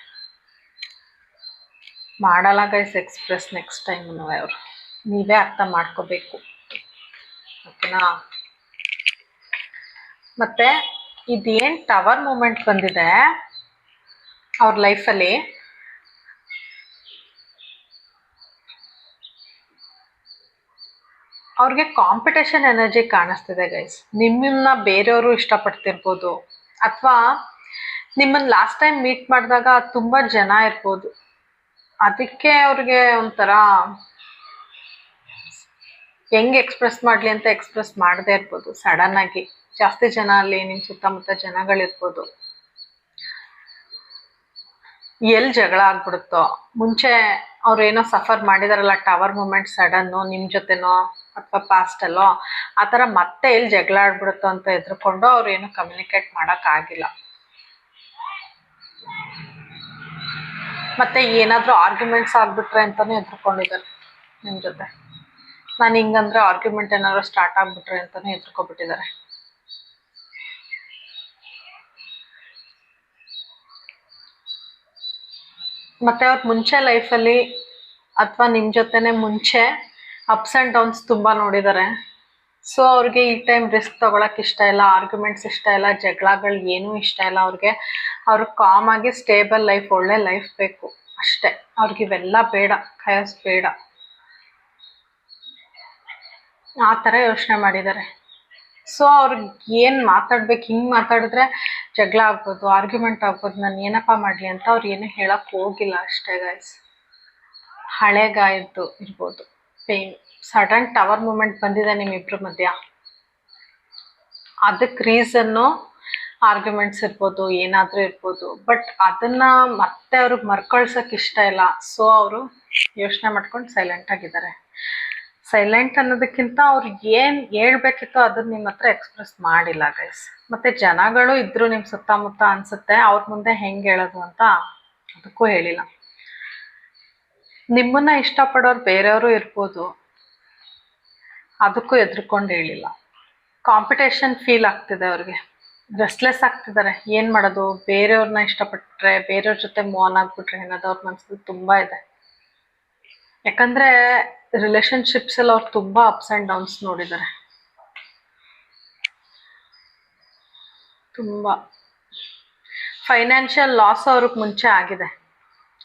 ಮಾಡಲ್ಲ ಗೈಸ್ ಎಕ್ಸ್ಪ್ರೆಸ್ ನೆಕ್ಸ್ಟ್ ಟೈಮ್ನು ಅವರು. ನೀವೇ ಅರ್ಥ ಮಾಡ್ಕೋಬೇಕು, ಓಕೆನಾ. ಮತ್ತೆ ಇದೇನು ಟವರ್ ಮೂಮೆಂಟ್ ಬಂದಿದೆ ಅವ್ರ ಲೈಫಲ್ಲಿ, ಅವ್ರಿಗೆ ಕಾಂಪಿಟೇಷನ್ ಎನರ್ಜಿ ಕಾಣಿಸ್ತಿದೆ ಗೈಸ್. ನಿಮ್ಮನ್ನ ಬೇರೆಯವರು ಇಷ್ಟಪಡ್ತಿರ್ಬೋದು, ಅಥವಾ ನಿಮ್ಮನ್ನು ಲಾಸ್ಟ್ ಟೈಮ್ ಮೀಟ್ ಮಾಡಿದಾಗ ತುಂಬ ಜನ ಇರ್ಬೋದು, ಅದಕ್ಕೆ ಅವ್ರಿಗೆ ಒಂಥರ ಹೆಂಗೆ ಎಕ್ಸ್ಪ್ರೆಸ್ ಮಾಡಲಿ ಅಂತ ಎಕ್ಸ್ಪ್ರೆಸ್ ಮಾಡದೇ ಇರ್ಬೋದು. ಸಡನ್ನಾಗಿ ಜಾಸ್ತಿ ಜನ ಅಲ್ಲಿ ನಿಮ್ಮ ಸುತ್ತಮುತ್ತ ಜನಗಳಿರ್ಬೋದು, ಎಲ್ಲಿ ಜಗಳ ಆಗ್ಬಿಡುತ್ತೋ. ಮುಂಚೆ ಅವ್ರು ಏನೋ ಸಫರ್ ಮಾಡಿದಾರಲ್ಲ ಟವರ್ ಮೂಮೆಂಟ್, ಸಡನ್ನು ನಿಮ್ಮ ಜೊತೆನೋ ಅಥವಾ ಪಾಸ್ಟಲ್ಲೋ, ಆ ಥರ ಮತ್ತೆ ಎಲ್ಲಿ ಜಗಳ ಆಡ್ಬಿಡುತ್ತೋ ಅಂತ ಎದ್ರುಕೊಂಡು ಅವ್ರು ಏನು ಕಮ್ಯುನಿಕೇಟ್ ಮಾಡೋಕ್ಕಾಗಿಲ್ಲ. ಮತ್ತೆ ಏನಾದರೂ ಆರ್ಗ್ಯುಮೆಂಟ್ಸ್ ಆಗ್ಬಿಟ್ರೆ ಅಂತಲೂ ಎದ್ರುಕೊಂಡಿದ್ದಾರೆ ನಿಮ್ಮ ಜೊತೆ. ನಾನು ಹಿಂಗಂದ್ರೆ ಆರ್ಗ್ಯುಮೆಂಟ್ ಏನಾದ್ರು ಸ್ಟಾರ್ಟ್ ಆಗ್ಬಿಟ್ರೆ ಅಂತಲೂ ಎದ್ರುಕೊಬಿಟ್ಟಿದ್ದಾರೆ. ಮತ್ತು ಅವ್ರ ಮುಂಚೆ ಲೈಫಲ್ಲಿ ಅಥವಾ ನಿಮ್ಮ ಜೊತೆನೇ ಮುಂಚೆ ಅಪ್ಸ್ ಆ್ಯಂಡ್ ಡೌನ್ಸ್ ತುಂಬ ನೋಡಿದ್ದಾರೆ. ಸೊ ಅವ್ರಿಗೆ ಈ ಟೈಮ್ ರಿಸ್ಕ್ ತೊಗೊಳಕ್ಕೆ ಇಷ್ಟ ಇಲ್ಲ, ಆರ್ಗ್ಯುಮೆಂಟ್ಸ್ ಇಷ್ಟ ಇಲ್ಲ, ಜಗಳಗಳು ಏನೂ ಇಷ್ಟ ಇಲ್ಲ ಅವ್ರಿಗೆ. ಅವ್ರಿಗೆ ಕಾಮಾಗಿ ಸ್ಟೇಬಲ್ ಲೈಫ್, ಒಳ್ಳೆ ಲೈಫ್ ಬೇಕು ಅಷ್ಟೇ. ಅವ್ರಿಗೆ ಇವೆಲ್ಲ ಬೇಡ, ಖಯಾಸ್ ಬೇಡ, ಆ ಥರ ಯೋಚನೆ ಮಾಡಿದ್ದಾರೆ. ಸೊ ಅವ್ರಿಗೆ ಏನು ಮಾತಾಡ್ಬೇಕು, ಹಿಂಗೆ ಮಾತಾಡಿದ್ರೆ ಜಗಳ ಆಗ್ಬೋದು, ಆರ್ಗ್ಯುಮೆಂಟ್ ಆಗ್ಬೋದು, ನಾನು ಏನಪ್ಪ ಮಾಡಲಿ ಅಂತ ಅವ್ರು ಏನು ಹೇಳಕ್ಕೆ ಹೋಗಿಲ್ಲ ಅಷ್ಟೇ ಗೈಸ್. ಹಳೆ ಗಾಯದ್ದು ಇರ್ಬೋದು ಪೇನ್. ಸಡನ್ ಟವರ್ ಮೂಮೆಂಟ್ ಬಂದಿದೆ ನಿಮ್ಮಿಬ್ಬರ ಮಧ್ಯ, ಅದಕ್ಕೆ ರೀಸನ್ನು ಆರ್ಗ್ಯುಮೆಂಟ್ಸ್ ಇರ್ಬೋದು, ಏನಾದರೂ ಇರ್ಬೋದು. ಬಟ್ ಅದನ್ನು ಮತ್ತೆ ಅವ್ರಿಗೆ ಮರ್ಕೊಳ್ಸೋಕೆ ಇಷ್ಟ ಇಲ್ಲ. ಸೊ ಅವರು ಯೋಚನೆ ಮಾಡ್ಕೊಂಡು ಸೈಲೆಂಟಾಗಿದ್ದಾರೆ. ಸೈಲೆಂಟ್ ಅನ್ನೋದಕ್ಕಿಂತ ಅವ್ರು ಏನು ಹೇಳ್ಬೇಕಿತ್ತೋ ಅದನ್ನು ನಿಮ್ಮ ಹತ್ರ ಎಕ್ಸ್ಪ್ರೆಸ್ ಮಾಡಿಲ್ಲ ಗೈಸ್. ಮತ್ತು ಜನಗಳು ಇದ್ದರು ನಿಮ್ಮ ಸುತ್ತಮುತ್ತ ಅನಿಸುತ್ತೆ, ಅವ್ರ ಮುಂದೆ ಹೆಂಗೆ ಹೇಳೋದು ಅಂತ ಅದಕ್ಕೂ ಹೇಳಿಲ್ಲ. ನಿಮ್ಮನ್ನು ಇಷ್ಟಪಡೋರು ಬೇರೆಯವರು ಇರ್ಬೋದು, ಅದಕ್ಕೂ ಎದ್ರುಕೊಂಡು ಹೇಳಿಲ್ಲ. ಕಾಂಪಿಟೇಷನ್ ಫೀಲ್ ಆಗ್ತಿದೆ ಅವ್ರಿಗೆ, ರೆಸ್ಟ್ಲೆಸ್ ಆಗ್ತಿದ್ದಾರೆ. ಏನು ಮಾಡೋದು, ಬೇರೆಯವ್ರನ್ನ ಇಷ್ಟಪಟ್ಟರೆ, ಬೇರೆಯವ್ರ ಜೊತೆ ಮೂವ್ ಆಗಿಬಿಟ್ರೆ ಅನ್ನೋದು ಅವ್ರ ಮನಸ್ಸಲ್ಲಿ ತುಂಬ ಇದೆ. ಯಾಕಂದರೆ ರಿಲೇಷನ್ಶಿಪ್ಸಲ್ಲಿ ಅವ್ರು ತುಂಬ ಅಪ್ಸ್ ಆ್ಯಂಡ್ ಡೌನ್ಸ್ ನೋಡಿದ್ದಾರೆ. ತುಂಬ ಫೈನಾನ್ಷಿಯಲ್ ಲಾಸ್ ಅವ್ರಿಗೆ ಮುಂಚೆ ಆಗಿದೆ,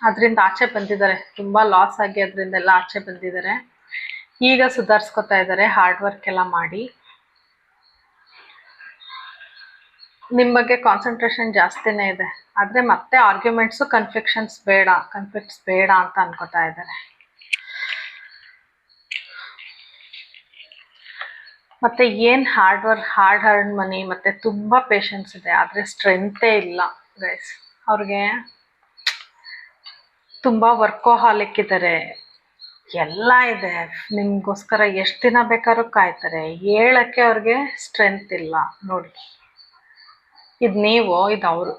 ಅದರಿಂದ ಆಚೆ ಬಂದಿದ್ದಾರೆ. ತುಂಬ ಲಾಸ್ ಆಗಿ ಅದರಿಂದೆಲ್ಲ ಆಚೆ ಬಂದಿದ್ದಾರೆ. ಈಗ ಸುಧಾರಿಸ್ಕೊತಾ ಇದ್ದಾರೆ ಹಾರ್ಡ್ ವರ್ಕ್ ಎಲ್ಲ ಮಾಡಿ. ನಿಮ್ಮ ಬಗ್ಗೆ ಕಾನ್ಸಂಟ್ರೇಷನ್ ಜಾಸ್ತಿನೇ ಇದೆ, ಆದರೆ ಮತ್ತೆ ಆರ್ಗ್ಯುಮೆಂಟ್ಸು, ಕನ್ಫ್ಲಿಕ್ಟ್ಸ್ ಬೇಡ ಅಂತ ಅನ್ಕೋತಾ ಇದ್ದಾರೆ. ಮತ್ತು ಏನು ಹಾರ್ಡ್ ಅರ್ನ್ ಮನಿ, ಮತ್ತು ತುಂಬ ಪೇಷನ್ಸ್ ಇದೆ, ಆದರೆ ಸ್ಟ್ರೆಂತೇ ಇಲ್ಲ ಗೈಸ್. ಅವ್ರಿಗೆ ತುಂಬ ವರ್ಕೋಹಾಲಿಕ್ ಇದ್ದಾರೆ, ಎಲ್ಲ ಇದೆ, ನಿಮಗೋಸ್ಕರ ಎಷ್ಟು ದಿನ ಬೇಕಾದ್ರೂ ಕಾಯ್ತಾರೆ. ಹೇಳೋಕ್ಕೆ ಅವ್ರಿಗೆ ಸ್ಟ್ರೆಂತ್ ಇಲ್ಲ ನೋಡಿ. ಇದು ನೀವು, ಇದು ಅವರು.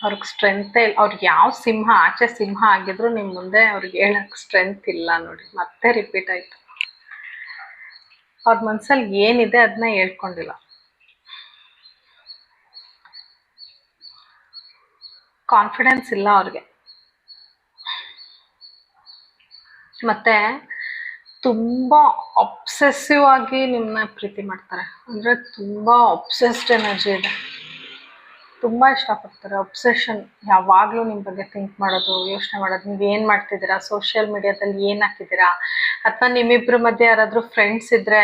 ಅವ್ರಿಗೆ ಸ್ಟ್ರೆಂತೇ ಇಲ್ಲ. ಅವ್ರಿಗೆ ಯಾವ ಸಿಂಹ, ಆಚೆ ಸಿಂಹ ಆಗಿದ್ರು ನಿಮ್ಮ ಮುಂದೆ ಅವ್ರಿಗೆ ಹೇಳೋಕ್ಕೆ ಸ್ಟ್ರೆಂತ್ ಇಲ್ಲ ನೋಡಿ. ಮತ್ತೆ ರಿಪೀಟ್ ಆಯಿತು. ಅವ್ರ ಮನಸ್ಸಲ್ಲಿ ಏನಿದೆ ಅದನ್ನ ಹೇಳ್ಕೊಂಡಿಲ್ಲ. ಕಾನ್ಫಿಡೆನ್ಸ್ ಇಲ್ಲ ಅವ್ರಿಗೆ. ಮತ್ತು ತುಂಬ ಅಬ್ಸೆಸಿವ್ ಆಗಿ ನಿಮ್ಮನ್ನ ಪ್ರೀತಿ ಮಾಡ್ತಾರೆ. ಅಂದರೆ ತುಂಬ ಅಬ್ಸೆಸ್ಡ್ ಎನರ್ಜಿ ಇದೆ, ತುಂಬ ಇಷ್ಟಪಡ್ತಾರೆ. ಅಬ್ಸೆಷನ್, ಯಾವಾಗಲೂ ನಿಮ್ಮ ಬಗ್ಗೆ ಥಿಂಕ್ ಮಾಡೋದು, ಯೋಚನೆ ಮಾಡೋದು, ನೀವು ಏನು ಮಾಡ್ತಿದ್ದೀರಾ, ಸೋಷಿಯಲ್ ಮೀಡಿಯಾದಲ್ಲಿ ಏನು ಹಾಕಿದ್ದೀರಾ, ಅಥವಾ ನಿಮ್ಮಿಬ್ಬರ ಮಧ್ಯೆ ಯಾರಾದರೂ ಫ್ರೆಂಡ್ಸ್ ಇದ್ದರೆ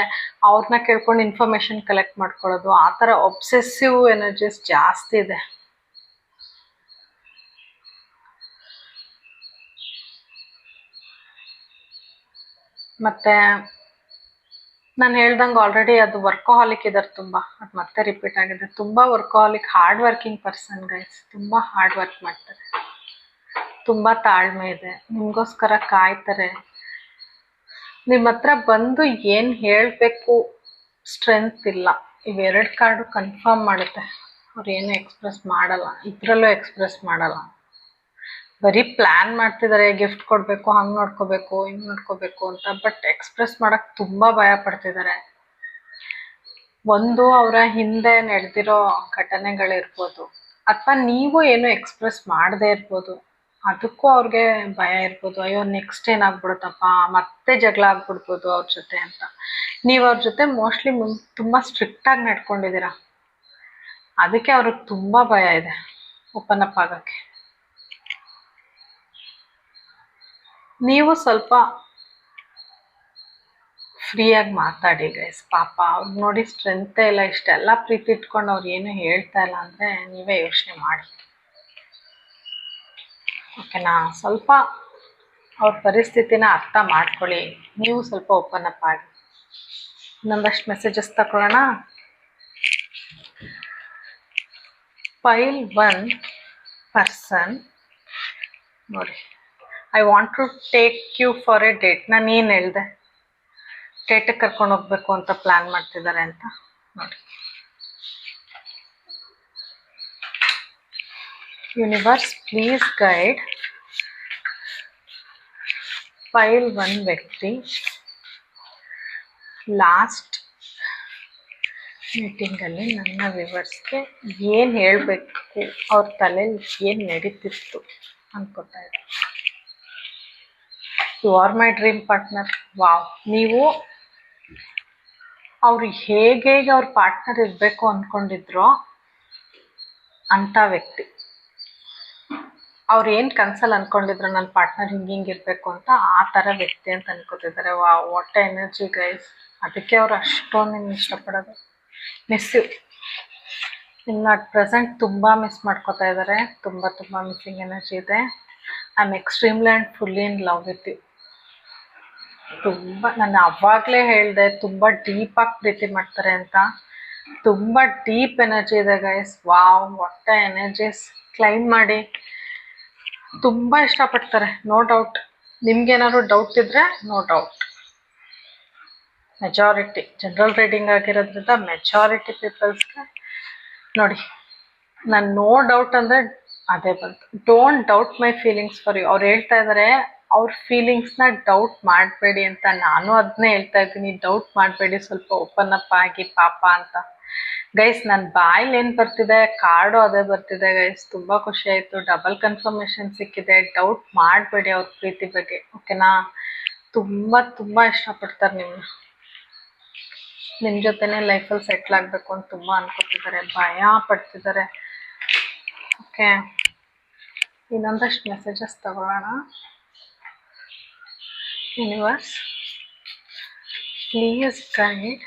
ಅವ್ರನ್ನ ಕೇಳ್ಕೊಂಡು ಇನ್ಫಾರ್ಮೇಷನ್ ಕಲೆಕ್ಟ್ ಮಾಡ್ಕೊಳ್ಳೋದು, ಆ ಥರ ಅಬ್ಸೆಸಿವ್ ಎನರ್ಜೀಸ್ ಜಾಸ್ತಿ ಇದೆ. ಮತ್ತು ನಾನು ಹೇಳ್ದಂಗೆ ಆಲ್ರೆಡಿ ಅದು ವರ್ಕೋಹಾಲಿಕ್ ಇದ್ದಾರೆ ತುಂಬ, ಅದು ಮತ್ತೆ ರಿಪೀಟ್ ಆಗಿದೆ. ತುಂಬ workaholic, hard working person guys. ತುಂಬ ಹಾರ್ಡ್ ವರ್ಕ್ ಮಾಡ್ತಾರೆ, ತುಂಬ ತಾಳ್ಮೆ ಇದೆ, ನಿಮಗೋಸ್ಕರ ಕಾಯ್ತಾರೆ. ನಿಮ್ಮ ಹತ್ರ ಬಂದು ಏನು ಹೇಳಬೇಕು, ಸ್ಟ್ರೆಂತ್ ಇಲ್ಲ. ಇವೆರಡು ಕಾರ್ಡು ಕನ್ಫರ್ಮ್ ಮಾಡುತ್ತೆ. ಅವ್ರು ಏನು ಎಕ್ಸ್ಪ್ರೆಸ್ ಮಾಡಲ್ಲ, ಇದರಲ್ಲೂ ಎಕ್ಸ್ಪ್ರೆಸ್ ಮಾಡಲ್ಲ. ಬರೀ ಪ್ಲ್ಯಾನ್ ಮಾಡ್ತಿದ್ದಾರೆ, ಗಿಫ್ಟ್ ಕೊಡಬೇಕು, ಹಂಗೆ ನೋಡ್ಕೋಬೇಕು, ಹಿಂಗೆ ನೋಡ್ಕೋಬೇಕು ಅಂತ. ಬಟ್ ಎಕ್ಸ್ಪ್ರೆಸ್ ಮಾಡೋಕ್ಕೆ ತುಂಬ ಭಯ ಪಡ್ತಿದ್ದಾರೆ. ಒಂದು ಅವರ ಹಿಂದೆ ನಡೆದಿರೋ ಘಟನೆಗಳಿರ್ಬೋದು, ಅಥವಾ ನೀವು ಏನು ಎಕ್ಸ್ಪ್ರೆಸ್ ಮಾಡದೇ ಇರ್ಬೋದು. ಅದಕ್ಕೂ ಅವ್ರಿಗೆ ಭಯ ಇರ್ಬೋದು, ಅಯ್ಯೋ ನೆಕ್ಸ್ಟ್ ಏನಾಗ್ಬಿಡುತ್ತಪ್ಪ, ಮತ್ತೆ ಜಗಳ ಆಗ್ಬಿಡ್ಬೋದು ಅವ್ರ ಜೊತೆ ಅಂತ. ನೀವು ಅವ್ರ ಜೊತೆ ಮೋಸ್ಟ್ಲಿ ತುಂಬ ಸ್ಟ್ರಿಕ್ಟಾಗಿ ನಡ್ಕೊಂಡಿದ್ದೀರಾ, ಅದಕ್ಕೆ ಅವ್ರಿಗೆ ತುಂಬ ಭಯ ಇದೆ ಓಪನ್ ಅಪ್ ಆಗೋಕ್ಕೆ. ನೀವು ಸ್ವಲ್ಪ ಫ್ರೀಯಾಗಿ ಮಾತಾಡಿ ಗೈಸ್. ಪಾಪ ಅವ್ರು ನೋಡಿ ಸ್ಟ್ರೆಂತೇ ಇಲ್ಲ, ಇಷ್ಟೆಲ್ಲ ಪ್ರೀತಿ ಇಟ್ಕೊಂಡು ಅವ್ರು ಏನು ಹೇಳ್ತಾ ಇಲ್ಲ ಅಂದರೆ ನೀವೇ ಯೋಚನೆ ಮಾಡಿ, ಓಕೆನಾ? ಸ್ವಲ್ಪ ಅವ್ರ ಪರಿಸ್ಥಿತಿನ ಅರ್ಥ ಮಾಡ್ಕೊಳ್ಳಿ, ನೀವು ಸ್ವಲ್ಪ ಓಪನ್ ಅಪ್ ಆಗಿ. ಇನ್ನೊಂದಷ್ಟು ಮೆಸೇಜಸ್ ತಗೊಳ್ಳೋಣ. ಫೈಲ್ 1 ಪರ್ಸನ್ ನೋಡಿ, I want to take you for a date. ನಾನು ಏನು ಹೇಳಿದೆ, ಡೇಟಿಗೆ ಕರ್ಕೊಂಡು ಹೋಗ್ಬೇಕು ಅಂತ ಪ್ಲ್ಯಾನ್ ಮಾಡ್ತಿದ್ದಾರೆ ಅಂತ ನೋಡಿ. ಯೂನಿವರ್ಸ್ ಪ್ಲೀಸ್ ಗೈಡ್ ಫೈಲ್ 1 ವ್ಯಕ್ತಿ ಲಾಸ್ಟ್ ಮೀಟಿಂಗಲ್ಲಿ ನನ್ನ ವ್ಯೂವರ್ಸ್ಗೆ ಏನು ಹೇಳಬೇಕು, ಅವ್ರ ತಲೆಯಲ್ಲಿ ಏನು ನಡೀತಿತ್ತು ಅನ್ಕೋತಾ ಇದ್ದೆ. You are my dream partner. Wow, ನೀವು ಅವ್ರು ಹೇಗೆ ಅವ್ರ ಪಾರ್ಟ್ನರ್ ಇರಬೇಕು ಅಂದ್ಕೊಂಡಿದ್ರೋ ಅಂಥ ವ್ಯಕ್ತಿ. ಅವ್ರು ಏನು ಕನ್ಸಲ್ಲಿ ಅಂದ್ಕೊಂಡಿದ್ರು ನನ್ನ ಪಾರ್ಟ್ನರ್ ಹಿಂಗಿರ್ಬೇಕು ಅಂತ, ಆ ಥರ ವ್ಯಕ್ತಿ ಅಂತ ಅನ್ಕೋತಿದ್ದಾರೆ. Wow, what energy guys. ಅದಕ್ಕೆ ಅವ್ರು ಅಷ್ಟೊಂದು ನಿಮ್ಗೆ ಇಷ್ಟಪಡೋದು. Miss you. ನಿಮ್ಮನ್ನ ಅಟ್ ಪ್ರೆಸೆಂಟ್ ತುಂಬ ಮಿಸ್ ಮಾಡ್ಕೋತಾ ಇದ್ದಾರೆ. ತುಂಬ ಮಿಸ್ಸಿಂಗ್ ಎನರ್ಜಿ ಇದೆ. I am extremely and fully in love with you. ನಾನು ಅವಾಗಲೇ ಹೇಳಿದೆ ತುಂಬ ಡೀಪಾಗಿ ಪ್ರೀತಿ ಮಾಡ್ತಾರೆ ಅಂತ. ತುಂಬ ಡೀಪ್ ಎನರ್ಜಿ ಇದೆ guys. Wow, what energies. Claim ಮಾಡಿ. ತುಂಬ ಇಷ್ಟಪಡ್ತಾರೆ, ನೋ ಡೌಟ್. ನಿಮ್ಗೇನಾದ್ರು ಡೌಟ್ ಇದ್ದರೆ no doubt. Majority general reading ಆಗಿರೋದ್ರಿಂದ ಮೆಜಾರಿಟಿ ಪೀಪಲ್ಸ್ಗೆ ನೋಡಿ, ನಾನು ನೋ ಡೌಟ್ ಅಂದರೆ ಅದೇ ಬಂತು. Don't doubt my feelings for you. ಅವ್ರು ಹೇಳ್ತಾ ಇದ್ದಾರೆ ಅವ್ರ ಫೀಲಿಂಗ್ಸ್ನ ಡೌಟ್ ಮಾಡಬೇಡಿ ಅಂತ. ನಾನು ಅದನ್ನೇ ಹೇಳ್ತಾ ಇದ್ದೀನಿ, ಡೌಟ್ ಮಾಡಬೇಡಿ, ಸ್ವಲ್ಪ ಓಪನ್ ಅಪ್ ಆಗಿ ಪಾಪ ಅಂತ. ಗೈಸ್, ನನ್ನ ಬಾಯಲ್ಲಿ ಏನು ಬರ್ತಿದೆ, ಕಾರ್ಡು ಅದೇ ಬರ್ತಿದೆ ಗೈಸ್. ತುಂಬ ಖುಷಿ ಆಯಿತು. ಡಬಲ್ ಕನ್ಫರ್ಮೇಷನ್ ಸಿಕ್ಕಿದೆ. ಡೌಟ್ ಮಾಡಬೇಡಿ ಅವ್ರ ಪ್ರೀತಿ ಬಗ್ಗೆ, ಓಕೆನಾ? ತುಂಬ ಇಷ್ಟಪಡ್ತಾರೆ ನಿಮ್ಮನ್ನ. ನಿಮ್ಮ ಜೊತೆನೇ ಲೈಫಲ್ಲಿ ಸೆಟ್ಲ್ ಆಗಬೇಕು ಅಂತ ತುಂಬ ಅನ್ಕೋತಿದ್ದಾರೆ, ಭಯ ಪಡ್ತಿದ್ದಾರೆ. ಓಕೆ, ಇನ್ನೊಂದಷ್ಟು ಮೆಸೇಜಸ್ ತಗೊಳ್ಳೋಣ. ಯೂನಿವರ್ಸ್ ಪ್ಲೀಸ್ ಗೈಡ್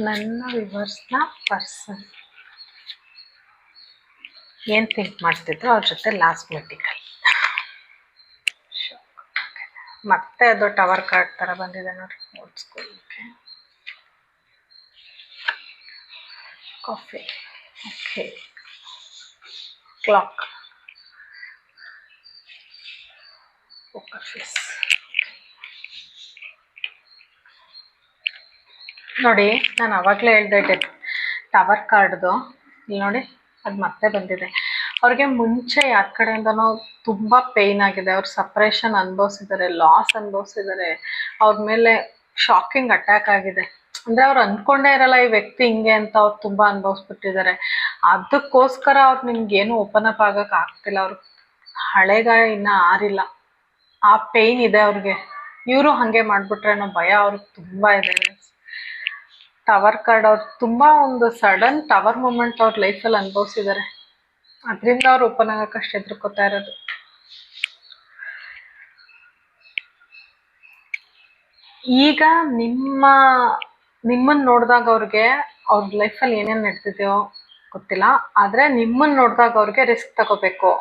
ನನ್ನ ವ್ಯೂವರ್ಸ್ನ ಪರ್ಸನ್ ಏನು ಥಿಂಕ್ ಮಾಡ್ತಿದ್ರು ಅವ್ರ ಜೊತೆ ಲಾಸ್ಟ್ ಮೀಟಿಂಗಲ್ಲಿ. ಮತ್ತೆ ಅದು ಟವರ್ ಕಾರ್ಡ್ ಥರ ಬಂದಿದೆ ನೋಡಿ, ಓದ್ಸ್ಕೊಳ್ಳೋಕ್ಕೆ. Coffee, okay. Clock, poker face. ನೋಡಿ, ನಾನು ಆವಾಗಲೇ ಹೇಳಿದೆ ಟವರ್ ಕಾರ್ಡ್ದು. ಇಲ್ಲಿ ನೋಡಿ, ಅದು ಮತ್ತೆ ಬಂದಿದೆ. ಅವ್ರಿಗೆ ಮುಂಚೆ ಯಾರ ಕಡೆಯಿಂದನೋ ತುಂಬ ಪೇಯ್ನ್ ಆಗಿದೆ. ಅವ್ರು ಸಪ್ರೇಷನ್ ಅನುಭವಿಸಿದ್ದಾರೆ, ಲಾಸ್ ಅನುಭವಿಸಿದ್ದಾರೆ. ಅವ್ರ ಮೇಲೆ ಶಾಕಿಂಗ್ ಅಟ್ಯಾಕ್ ಆಗಿದೆ. ಅಂದರೆ ಅವ್ರು ಅಂದ್ಕೊಂಡೇ ಇರಲ್ಲ ಈ ವ್ಯಕ್ತಿ ಹಿಂಗೆ ಅಂತ. ಅವ್ರು ತುಂಬ ಅನುಭವಿಸ್ಬಿಟ್ಟಿದ್ದಾರೆ. ಅದಕ್ಕೋಸ್ಕರ ಅವ್ರು ನಿಮ್ಗೇನು ಓಪನ್ ಅಪ್ ಆಗೋಕ್ಕೆ ಆಗ್ತಿಲ್ಲ. ಅವ್ರು ಹಳೆಗಾಯ ಇನ್ನೂ ಆರಿಲ್ಲ, ಆ ಪೇಯ್ನ್ ಇದೆ ಅವ್ರಿಗೆ. ಇವರು ಹಾಗೆ ಮಾಡಿಬಿಟ್ರೆ ಅನ್ನೋ ಭಯ ಅವ್ರಿಗೆ ತುಂಬ ಇದೆ. ಟವರ್ ಕಾರ್ಡ್, ಅವ್ರು ತುಂಬ ಒಂದು ಸಡನ್ ಟವರ್ ಮೂಮೆಂಟ್ ಅವ್ರ ಲೈಫಲ್ಲಿ ಅನುಭವಿಸಿದ್ದಾರೆ. ಅದರಿಂದ ಅವ್ರು ಓಪನ್ ಆಗೋಕ್ಕಷ್ಟು ಹೆದರ್ಕೋತಾ ಇರೋದು. ಈಗ ನಿಮ್ಮನ್ನು ನೋಡಿದಾಗ ಅವ್ರಿಗೆ ಅವ್ರ ಲೈಫಲ್ಲಿ ಏನೇನು ನಡೆದಿದೆಯೋ ಗೊತ್ತಿಲ್ಲ, ಆದರೆ ನಿಮ್ಮನ್ನು ನೋಡಿದಾಗ ಅವ್ರಿಗೆ ರಿಸ್ಕ್ ತಗೋಬೇಕು.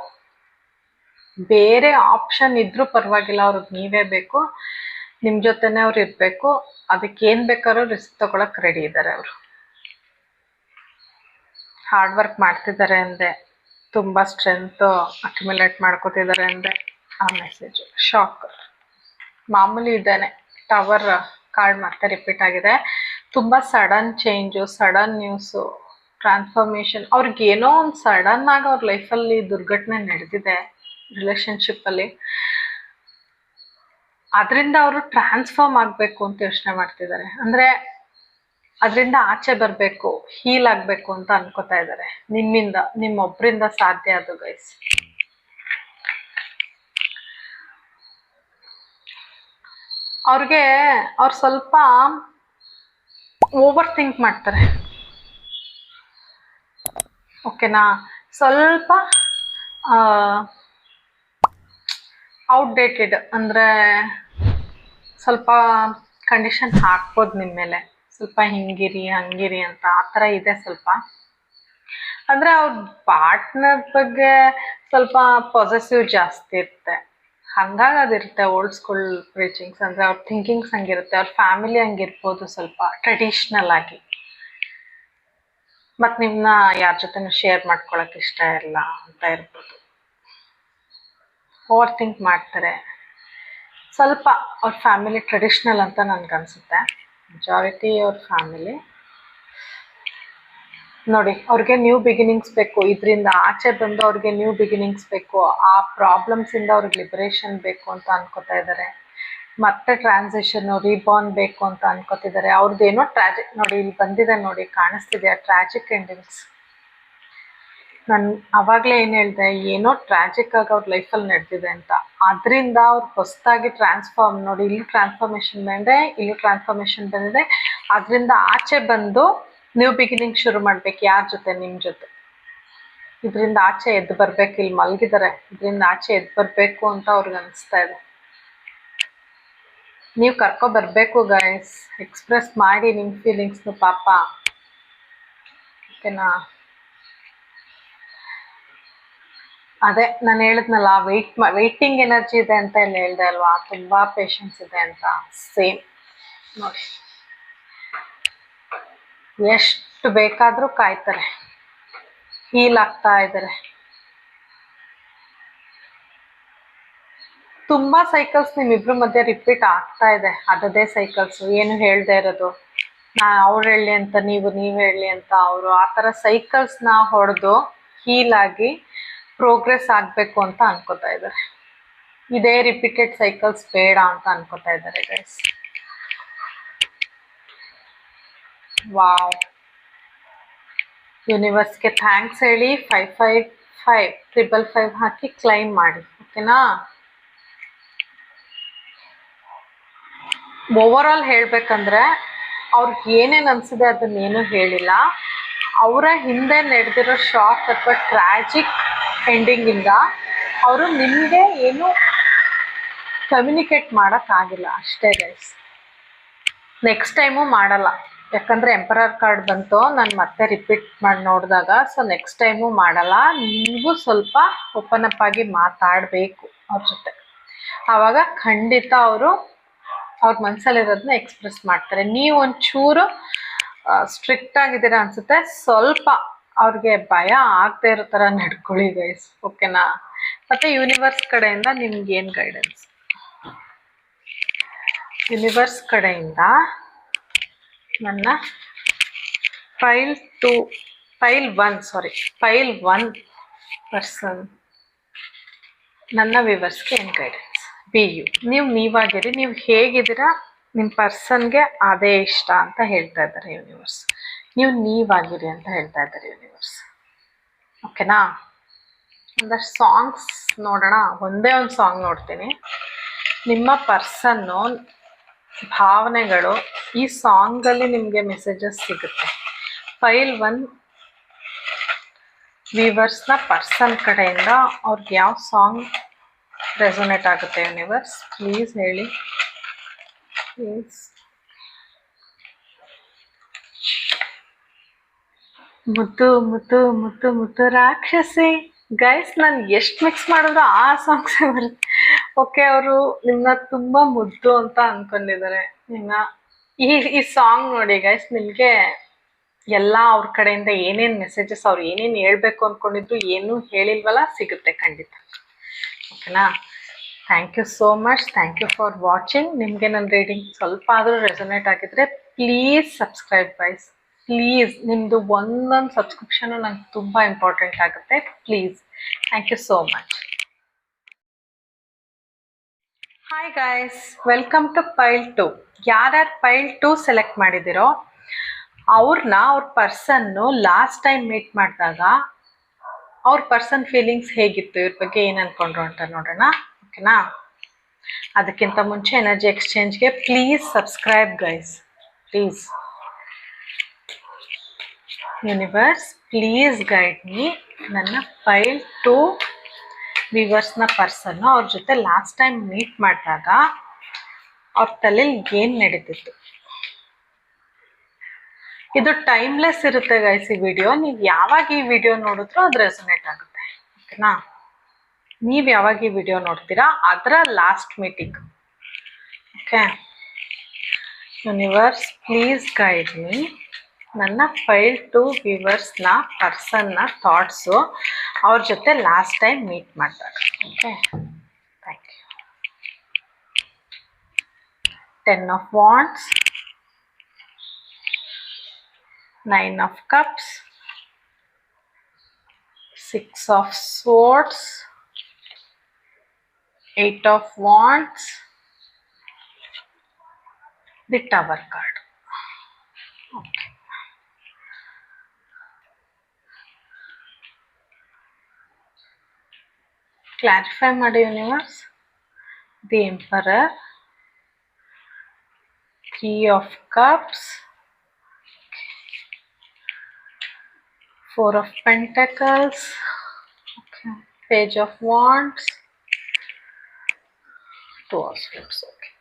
ಬೇರೆ ಆಪ್ಷನ್ ಇದ್ರೂ ಪರವಾಗಿಲ್ಲ, ಅವ್ರಿಗೆ ನೀವೇ ಬೇಕು, ನಿಮ್ಮ ಜೊತೆನೇ ಅವ್ರು ಇರಬೇಕು. ಅದಕ್ಕೇನು ಬೇಕಾದ್ರೂ ರಿಸ್ಕ್ ತಗೊಳಕ್ಕೆ ರೆಡಿ ಇದ್ದಾರೆ ಅವರು. ಹಾರ್ಡ್ ವರ್ಕ್ ಮಾಡ್ತಿದ್ದಾರೆ ಅಂದೆ, ತುಂಬ ಸ್ಟ್ರೆಂತು ಅಕ್ಯುಮುಲೇಟ್ ಮಾಡ್ಕೋತಿದ್ದಾರೆ ಅಂದೆ. ಆ ಮೆಸೇಜು ಶಾಕ್. ಮಾಮೂಲಿ ಇದ್ದಾನೆ, ಟವರ್ ಕಾರ್ಡ್ ಮತ್ತೆ ರಿಪೀಟ್ ಆಗಿದೆ. ತುಂಬ sudden change, sudden news, transformation. ಅವ್ರಿಗೇನೋ ಒಂದು ಸಡನ್ ಆಗಿ ಅವ್ರ ಲೈಫಲ್ಲಿ ದುರ್ಘಟನೆ ನಡೆದಿದೆ ರಿಲೇಷನ್ಶಿಪ್ಪಲ್ಲಿ. ಅದರಿಂದ ಅವರು ಟ್ರಾನ್ಸ್ಫಾರ್ಮ್ ಆಗಬೇಕು ಅಂತ ಯೋಚನೆ ಮಾಡ್ತಿದ್ದಾರೆ. ಅಂದರೆ ಅದರಿಂದ ಆಚೆ ಬರಬೇಕು, ಹೀಲ್ ಆಗಬೇಕು ಅಂತ ಅನ್ಕೋತಾ ಇದ್ದಾರೆ. ನಿಮ್ಮೊಬ್ಬರಿಂದ ಸಾಧ್ಯ ಅದು ಗೈಸ್. ಅವ್ರು ಸ್ವಲ್ಪ ಓವರ್ ಥಿಂಕ್ ಮಾಡ್ತಾರೆ, ಓಕೆನಾ. ಸ್ವಲ್ಪ ಔಟ್ಡೇಟೆಡ್ ಅಂದರೆ ಸ್ವಲ್ಪ ಕಂಡೀಷನ್ ಹಾಕ್ಬೋದು ನಿಮ್ಮ ಮೇಲೆ, ಸ್ವಲ್ಪ ಹಿಂಗಿರಿ ಹಂಗಿರಿ ಅಂತ, ಆ ಥರ ಇದೆ ಸ್ವಲ್ಪ. ಅಂದರೆ ಅವ್ರ ಪಾರ್ಟ್ನರ್ ಬಗ್ಗೆ ಸ್ವಲ್ಪ ಪಾಸೆಸಿವ್ ಜಾಸ್ತಿ ಇರುತ್ತೆ, ಹಂಗಾಗಿ ಅದಿರುತ್ತೆ. ಓಲ್ಡ್ ಸ್ಕೂಲ್ ಪ್ರೀಚಿಂಗ್ಸ್ ಅಂದರೆ ಅವ್ರ ಥಿಂಕಿಂಗ್ಸ್ ಹಂಗಿರುತ್ತೆ, ಅವ್ರ ಫ್ಯಾಮಿಲಿ ಹಂಗಿರ್ಬೋದು, ಸ್ವಲ್ಪ ಟ್ರೆಡಿಷ್ನಲ್ ಆಗಿ. ಮತ್ತು ನಿಮ್ಮನ್ನ ಯಾರ ಜೊತೆನೂ ಶೇರ್ ಮಾಡ್ಕೊಳಕ್ಕೆ ಇಷ್ಟ ಇಲ್ಲ ಅಂತ ಇರ್ಬೋದು. ಓವರ್ ಥಿಂಕ್ ಮಾಡ್ತಾರೆ ಸ್ವಲ್ಪ. ಅವ್ರ ಫ್ಯಾಮಿಲಿ ಟ್ರೆಡಿಷ್ನಲ್ ಅಂತ ನನಗನ್ಸುತ್ತೆ, ಮೆಜಾರಿಟಿ ಅವ್ರ ಫ್ಯಾಮಿಲಿ. ನೋಡಿ, ಅವ್ರಿಗೆ ನ್ಯೂ ಬಿಗಿನಿಂಗ್ಸ್ ಬೇಕು, ಇದರಿಂದ ಆಚೆ ಬಂದು ಅವ್ರಿಗೆ ನ್ಯೂ ಬಿಗಿನಿಂಗ್ಸ್ ಬೇಕು, ಆ ಪ್ರಾಬ್ಲಮ್ಸಿಂದ ಅವ್ರಿಗೆ ಲಿಬರೇಷನ್ ಬೇಕು ಅಂತ ಅನ್ಕೋತಾ ಇದ್ದಾರೆ. ಮತ್ತೆ ಟ್ರಾನ್ಸಿಷನ್ನು ರೀಬಾರ್ನ್ ಬೇಕು ಅಂತ ಅನ್ಕೋತಿದ್ದಾರೆ. ಅವ್ರದ್ದೇನೋ ಟ್ರಾಜಿಕ್ ನೋಡಿ, ಇಲ್ಲಿ ಬಂದಿದೆ ನೋಡಿ, ಕಾಣಿಸ್ತಿದೆ ಟ್ರಾಜಿಕ್ ಎಂಡಿಂಗ್ಸ್. ನಾನು ಆವಾಗಲೇ ಏನು ಹೇಳಿದೆ, ಏನೋ ಟ್ರಾಜಿಕ್ ಆಗಿ ಅವ್ರ ಲೈಫಲ್ಲಿ ನಡೆದಿದೆ ಅಂತ. ಅದರಿಂದ ಅವ್ರು ಹೊಸದಾಗಿ ಟ್ರಾನ್ಸ್ಫಾರ್ಮ್, ನೋಡಿ ಇಲ್ಲಿ ಟ್ರಾನ್ಸ್ಫಾರ್ಮೇಷನ್ ಬಂದಿದೆ, ಇಲ್ಲೂ ಟ್ರಾನ್ಸ್ಫಾರ್ಮೇಷನ್ ಬಂದಿದೆ. ಅದರಿಂದ ಆಚೆ ಬಂದು ನ್ಯೂ ಬಿಗಿನಿಂಗ್ ಶುರು ಮಾಡ್ಬೇಕು. ಯಾರ ಜೊತೆ? ನಿಮ್ಮ ಜೊತೆ. ಇದರಿಂದ ಆಚೆ ಎದ್ದು ಬರ್ಬೇಕು. ಇಲ್ಲಿ ಮಲಗಿದ್ದಾರೆ, ಇದರಿಂದ ಆಚೆ ಎದ್ದು ಬರಬೇಕು ಅಂತ ಅವ್ರಿಗೆ ಅನಿಸ್ತಾ ಇದೆ. ನೀವು ಕರ್ಕೊಬರ್ಬೇಕು ಗೈಸ್, ಎಕ್ಸ್ಪ್ರೆಸ್ ಮಾಡಿ ನಿಮ್ಮ ಫೀಲಿಂಗ್ಸ್ನು ಪಾಪ, ಓಕೆನಾ. ಅದೇ ನಾನು ಹೇಳಿದ್ನಲ್ಲ, ವೆಯ್ಟಿಂಗ್ ಎನರ್ಜಿ ಇದೆ ಅಂತ ಎಲ್ಲ ಹೇಳ್ದೆ ಅಲ್ವಾ, ತುಂಬ ಪೇಷನ್ಸ್ ಇದೆ ಅಂತ. ಸೇಮ್ ನೋಡಿ, ಎಷ್ಟು ಬೇಕಾದರೂ ಕಾಯ್ತಾರೆ, ಹೀಲ್ ಆಗ್ತಾ ಇದ್ದಾರೆ. ತುಂಬ ಸೈಕಲ್ಸ್ ನಿಮ್ಮಿಬ್ರ ಮಧ್ಯೆ ರಿಪೀಟ್ ಆಗ್ತಾ ಇದೆ, ಅದೇ ಸೈಕಲ್ಸು. ಏನು ಹೇಳ್ದೆ ಇರೋದು, ಅವ್ರು ಹೇಳಿ ಅಂತ ನೀವು ಹೇಳಿ ಅಂತ ಅವರು, ಆ ಥರ ಸೈಕಲ್ಸ್ನ ಹೊಡೆದು ಹೀಲ್ ಆಗಿ ಪ್ರೋಗ್ರೆಸ್ ಆಗಬೇಕು ಅಂತ ಅನ್ಕೋತಾ ಇದ್ದಾರೆ. ಇದೇ ರಿಪೀಟೆಡ್ ಸೈಕಲ್ಸ್ ಬೇಡ ಅಂತ ಅನ್ಕೋತಾ ಇದ್ದಾರೆ ಗೈಸ್. ವಾವ್, ಯೂನಿವರ್ಸ್ಗೆ ಥ್ಯಾಂಕ್ಸ್ ಹೇಳಿ 555 ಹಾಕಿ ಕ್ಲೈಮ್ ಮಾಡಿ, ಓಕೆನಾ. ಓವರ್ ಆಲ್ ಹೇಳಬೇಕಂದ್ರೆ ಅವ್ರಿಗೆ ಏನೇನು ಅನಿಸಿದೆ ಅದನ್ನೇನು ಹೇಳಿಲ್ಲ. ಅವರ ಹಿಂದೆ ನಡೆದಿರೋ ಶಾಕ್ ಅಥವಾ ಟ್ರಾಜಿಕ್ ಎಂಡಿಂಗಿಂದ ಅವರು ನಿಮಗೆ ಏನು ಕಮ್ಯುನಿಕೇಟ್ ಮಾಡೋಕ್ಕಾಗಿಲ್ಲ ಅಷ್ಟೇ ಗೈಸ್. ನೆಕ್ಸ್ಟ್ ಟೈಮು ಮಾಡಲ್ಲ, ಯಾಕಂದರೆ ಎಂಪರರ್ ಕಾರ್ಡ್ ಬಂತು, ನಾನು ಮತ್ತೆ ರಿಪೀಟ್ ಮಾಡಿ ನೋಡಿದಾಗ. ಸೊ ನೆಕ್ಸ್ಟ್ ಟೈಮು ಮಾಡಲ್ಲ. ನೀವು ಸ್ವಲ್ಪ ಓಪನ್ ಅಪ್ ಆಗಿ ಮಾತಾಡಬೇಕು ಅವ್ರ ಜೊತೆ, ಆವಾಗ ಖಂಡಿತ ಅವರು ಅವ್ರ ಮನಸ್ಸಲ್ಲಿರೋದನ್ನ ಎಕ್ಸ್ಪ್ರೆಸ್ ಮಾಡ್ತಾರೆ. ನೀವು ಒಂಚೂರು ಸ್ಟ್ರಿಕ್ಟ್ ಆಗಿದ್ದೀರಾ ಅನಿಸುತ್ತೆ, ಸ್ವಲ್ಪ ಅವ್ರಿಗೆ ಭಯ ಆಗದೆ ಇರೋ ಥರ ನಡ್ಕೊಳ್ಳಿ ಗೈಸ್, ಓಕೆನಾ. ಮತ್ತು ಯೂನಿವರ್ಸ್ ಕಡೆಯಿಂದ ನಿಮ್ಗೇನು ಗೈಡೆನ್ಸ್? ಯೂನಿವರ್ಸ್ ಕಡೆಯಿಂದ ನನ್ನ ಫೈಲ್ 1 ಪರ್ಸನ್ ನನ್ನ ವ್ಯೂವರ್ಸ್ಗೆ ಏನು ಗೈಡೆನ್ಸ್? ನೀವಾಗಿರಿ, ನೀವು ಹೇಗಿದ್ದೀರಾ ನಿಮ್ಮ ಪರ್ಸನ್ಗೆ ಅದೇ ಇಷ್ಟ ಅಂತ ಹೇಳ್ತಾ ಇದ್ದಾರೆ ಯೂನಿವರ್ಸ್. ನೀವಾಗಿರಿ ಅಂತ ಹೇಳ್ತಾ ಇದ್ದಾರೆ ಯೂನಿವರ್ಸ್, ಓಕೆನಾ. ಒಂದಷ್ಟು ಸಾಂಗ್ಸ್ ನೋಡೋಣ. ಒಂದೇ ಒಂದು ಸಾಂಗ್ ನೋಡ್ತೀನಿ. ನಿಮ್ಮ ಪರ್ಸನ್ನು ಭಾವನೆಗಳು, ಈ ಸಾಂಗಲ್ಲಿ ನಿಮಗೆ ಮೆಸೇಜಸ್ ಸಿಗುತ್ತೆ. ಫೈಲ್ 1 ವ್ಯೂವರ್ಸ್ನ ಪರ್ಸನ್ ಕಡೆಯಿಂದ ಅವ್ರಿಗೆ ಯಾವ ಸಾಂಗ್ ರೆಸೊನೇಟ್ ಆಗುತ್ತೆ? ಯೂನಿವರ್ಸ್ ಪ್ಲೀಸ್ ಹೇಳಿ, ಪ್ಲೀಸ್. ಮುತ್ತು ಮುತ್ತು ಮುತ್ತು ಮುತ್ತು ರಾಕ್ಷಸಿ. ಗೈಸ್, ನಾನು ಎಷ್ಟು ಮಿಕ್ಸ್ ಮಾಡಿದ್ರು ಆ ಸಾಂಗ್ಸೇ ಬರುತ್ತೆ. ಓಕೆ, ಅವರು ನಿಮ್ಮನ್ನ ತುಂಬ ಮುದ್ದು ಅಂತ ಅಂದ್ಕೊಂಡಿದ್ದಾರೆ. ಈ ಸಾಂಗ್ ನೋಡಿ ಗೈಸ್, ನಿಮಗೆ ಎಲ್ಲ ಅವ್ರ ಕಡೆಯಿಂದ ಏನೇನು ಮೆಸೇಜಸ್, ಅವ್ರು ಏನೇನು ಹೇಳ್ಬೇಕು ಅಂದ್ಕೊಂಡಿದ್ರು ಏನೂ ಹೇಳಿಲ್ವಲ್ಲ, ಸಿಗುತ್ತೆ ಖಂಡಿತ, ಓಕೆನಾ. Thank you so much, thank you for watching. ನಿಮಗೆ ನನ್ನ ರೀಡಿಂಗ್ ಸ್ವಲ್ಪ ಆದರೂ ರೆಸೊನೇಟ್ ಆಗಿದ್ರೆ ಪ್ಲೀಸ್ ಸಬ್ಸ್ಕ್ರೈಬ್ ಗೈಸ್, ಪ್ಲೀಸ್. ನಿಮ್ಮದು ಒಂದೊಂದು ಸಬ್ಸ್ಕ್ರಿಪ್ಷನು ನಂಗೆ ತುಂಬ ಇಂಪಾರ್ಟೆಂಟ್ ಆಗುತ್ತೆ, please. Thank you so much. Hi guys, welcome to file 2. ಯಾರ್ಯಾರು ಫೈಲ್ 2 ಸೆಲೆಕ್ಟ್ ಮಾಡಿದ್ದೀರೋ ಅವ್ರ ಪರ್ಸನ್ನು ಲಾಸ್ಟ್ ಟೈಮ್ ಮೀಟ್ ಮಾಡಿದಾಗ ಅವ್ರ ಪರ್ಸನ್ ಫೀಲಿಂಗ್ಸ್ ಹೇಗಿತ್ತು, ಇವ್ರ ಬಗ್ಗೆ ಏನು ಅನ್ಕೊಂಡ್ರು ಅಂತ ನೋಡೋಣ. ಓಕೆನಾ? ಅದಕ್ಕಿಂತ ಮುಂಚೆ ಎನರ್ಜಿ ಎಕ್ಸ್ಚೇಂಜ್ಗೆ please subscribe guys, please. Universe please guide me. ನನ್ನ ಫೈಲ್ ಟು ವ್ಯೂವರ್ಸ್ನ ಪರ್ಸನ್ನು ಅವ್ರ ಜೊತೆ ಲಾಸ್ಟ್ ಟೈಮ್ ಮೀಟ್ ಮಾಡಿದಾಗ ಅವ್ರ ತಲೆಯಲ್ಲಿ ಏನು ನಡೀತಿತ್ತು. ಇದು ಟೈಮ್ಲೆಸ್ ಇರುತ್ತೆ ಗೈಸ್ ಈ ವಿಡಿಯೋ. ನೀವು ಯಾವಾಗ ಈ ವಿಡಿಯೋ ನೋಡಿದ್ರೂ ಅದು ರೆಸೊನೇಟ್ ಆಗುತ್ತೆ. ಓಕೆನಾ? ನೀವು ಯಾವಾಗ ಈ ವಿಡಿಯೋ ನೋಡ್ತೀರಾ ಅದರ last meeting. Okay? Universe please guide me. ನನ್ನ ಫೈಲ್ ಟು ವ್ಯೂವರ್ಸ್ನ ಪರ್ಸನ್ನ ಥಾಟ್ಸು ಅವ್ರ ಜೊತೆ ಲಾಸ್ಟ್ ಟೈಮ್ ಮೀಟ್ ಮಾಡಿದಾಗ. Okay, thank you. 10 of Wands, 9 of Cups, 6 of Swords, 8 of Wands, the Tower card. Okay. Clarify ಮಾಡಿ universe. The Emperor, 3 of Cups, 4 of Pentacles, okay. Page of Wands, 2 of Swords. Okay.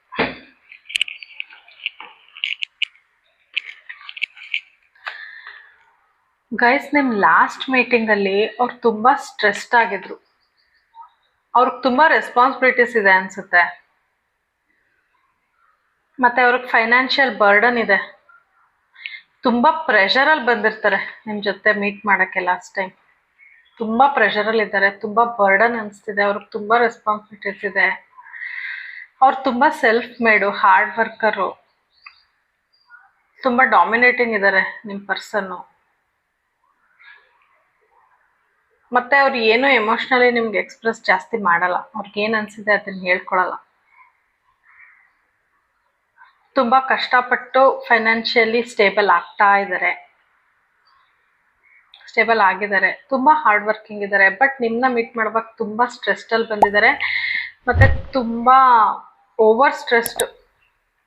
Guys, ನಿಮ್ಮ last ಮೀಟಿಂಗಲ್ಲಿ ಅವ್ರು ತುಂಬ stressed ಆಗಿದ್ರು. ಅವ್ರಿಗೆ ತುಂಬ responsibilities ಇದೆ ಅನಿಸುತ್ತೆ. ಮತ್ತು ಅವ್ರಿಗೆ ಫೈನಾನ್ಷಿಯಲ್ ಬರ್ಡನ್ ಇದೆ. ತುಂಬ ಪ್ರೆಷರಲ್ಲಿ ಬಂದಿರ್ತಾರೆ ನಿಮ್ಮ ಜೊತೆ ಮೀಟ್ ಮಾಡೋಕ್ಕೆ ಲಾಸ್ಟ್ ಟೈಮ್. ತುಂಬ ಪ್ರೆಷರಲ್ಲಿ ಇದ್ದಾರೆ, ತುಂಬ ಬರ್ಡನ್ ಅನಿಸ್ತಿದೆ, ಅವ್ರಿಗೆ ತುಂಬ ರೆಸ್ಪಾನ್ಸಿಬಿಲಿಟೀಸ್ ಇದೆ. ಅವ್ರು ತುಂಬ ಸೆಲ್ಫ್ ಮೇಡು, ಹಾರ್ಡ್ ವರ್ಕರು, ತುಂಬ ಡಾಮಿನೇಟಿಂಗ್ ಇದ್ದಾರೆ ನಿಮ್ಮ ಪರ್ಸನ್ನು. ಮತ್ತು ಅವ್ರು ಏನು ಎಮೋಷ್ನಲಿ ನಿಮ್ಗೆ ಎಕ್ಸ್ಪ್ರೆಸ್ ಜಾಸ್ತಿ ಮಾಡಲ್ಲ. ಅವ್ರಿಗೇನು ಅನಿಸಿದೆ ಅದನ್ನು ಹೇಳ್ಕೊಳಲ್ಲ. ತುಂಬ ಕಷ್ಟಪಟ್ಟು ಫೈನಾನ್ಷಿಯಲಿ ಸ್ಟೇಬಲ್ ಆಗ್ತಾ ಇದ್ದಾರೆ, ಸ್ಟೇಬಲ್ ಆಗಿದ್ದಾರೆ, ತುಂಬ ಹಾರ್ಡ್ ವರ್ಕಿಂಗ್ ಇದ್ದಾರೆ. ಬಟ್ ನಿಮ್ಮನ್ನ ಮೀಟ್ ಮಾಡುವಾಗ ತುಂಬ ಸ್ಟ್ರೆಸ್ಡಲ್ಲಿ ಬಂದಿದ್ದಾರೆ ಮತ್ತು ತುಂಬ ಓವರ್ ಸ್ಟ್ರೆಸ್ಡ್.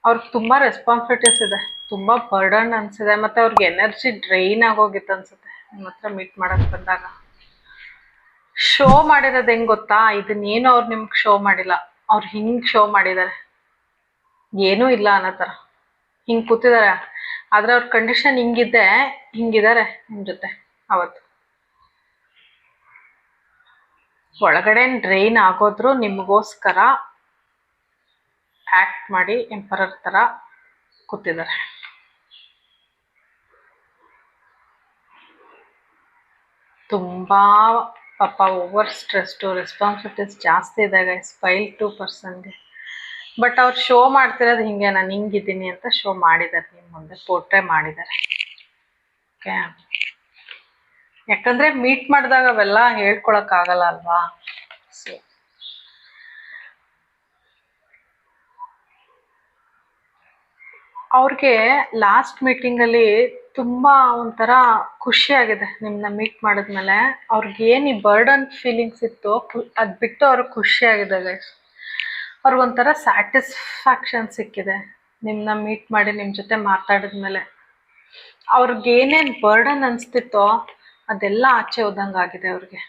ಅವ್ರಿಗೆ ತುಂಬ ರೆಸ್ಪಾನ್ಸಿಬಿಲಿಟೀಸ್ ಇದೆ, ತುಂಬ ಬರ್ಡನ್ ಅನಿಸಿದೆ ಮತ್ತು ಅವ್ರಿಗೆ ಎನರ್ಜಿ ಡ್ರೈನ್ ಆಗೋಗಿತ್ತು ಅನಿಸುತ್ತೆ ನಿಮ್ಮ ಹತ್ರ ಮೀಟ್ ಮಾಡೋಕ್ಕೆ ಬಂದಾಗ. ಶೋ ಮಾಡಿರೋದು ಹೆಂಗೆ ಗೊತ್ತಾ? ಇದನ್ನೇನು ಅವ್ರು ನಿಮ್ಗೆ ಶೋ ಮಾಡಿಲ್ಲ. ಅವ್ರು ಹಿಂಗೆ ಶೋ ಮಾಡಿದ್ದಾರೆ, ಏನೂ ಇಲ್ಲ ಅನ್ನೋ ಥರ ಹಿಂಗೆ ಕೂತಿದ್ದಾರೆ. ಆದರೆ ಅವ್ರ ಕಂಡೀಷನ್ ಹಿಂಗಿದ್ದಾರೆ ನಿಮ್ಮ ಜೊತೆ ಅವತ್ತು. ಒಳಗಡೆ ಡ್ರೈನ್ ಆಗೋದ್ರು ನಿಮಗೋಸ್ಕರ ಆ್ಯಕ್ಟ್ ಮಾಡಿ ಎಂಪರರ್ ಥರ ಕೂತಿದ್ದಾರೆ. ತುಂಬ ಪಾಪ ಓವರ್ ಸ್ಟ್ರೆಸ್ಟು, ರೆಸ್ಪಾನ್ಸಿಬಿಲಿಟೀಸ್ ಜಾಸ್ತಿ ಇದೆ ಗೈಸ್ ಫೈಲ್ ಟು ಪರ್ಸನ್ಗೆ. ಬಟ್ ಅವ್ರು ಶೋ ಮಾಡ್ತಿರೋದು ಹಿಂಗೆ, ನಾನು ಹಿಂಗಿದ್ದೀನಿ ಅಂತ ಶೋ ಮಾಡಿದ್ದಾರೆ, ನಿಮ್ಮ ಮುಂದೆ ಪೋರ್ಟ್ರೇ ಮಾಡಿದ್ದಾರೆ. ಓಕೆ, ಯಾಕಂದರೆ ಮೀಟ್ ಮಾಡಿದಾಗ ಅವೆಲ್ಲ ಹೇಳ್ಕೊಳಕ್ಕಾಗಲ್ಲ ಅಲ್ವಾ. ಸೊ ಅವ್ರಿಗೆ ಲಾಸ್ಟ್ ಮೀಟಿಂಗಲ್ಲಿ ತುಂಬ ಒಂಥರ ಖುಷಿಯಾಗಿದೆ ನಿಮ್ಮನ್ನ ಮೀಟ್ ಮಾಡಿದ್ಮೇಲೆ. ಅವ್ರಿಗೇನು ಈ ಬರ್ಡನ್ ಫೀಲಿಂಗ್ಸ್ ಇತ್ತು ಅದು ಬಿಟ್ಟು ಅವ್ರಿಗೆ ಖುಷಿಯಾಗಿದೆ ಗೈಸ್. ಅವ್ರಿಗೊಂಥರ ಸ್ಯಾಟಿಸ್ಫ್ಯಾಕ್ಷನ್ ಸಿಕ್ಕಿದೆ ನಿಮ್ಮನ್ನ ಮೀಟ್ ಮಾಡಿ, ನಿಮ್ಮ ಜೊತೆ ಮಾತಾಡಿದ್ಮೇಲೆ. ಅವ್ರಿಗೇನೇನು ಬರ್ಡನ್ ಅನಿಸ್ತಿತ್ತೋ ಅದೆಲ್ಲ ಆಚೆ ಹೋದಂಗೆ ಆಗಿದೆ ಅವ್ರಿಗೆ.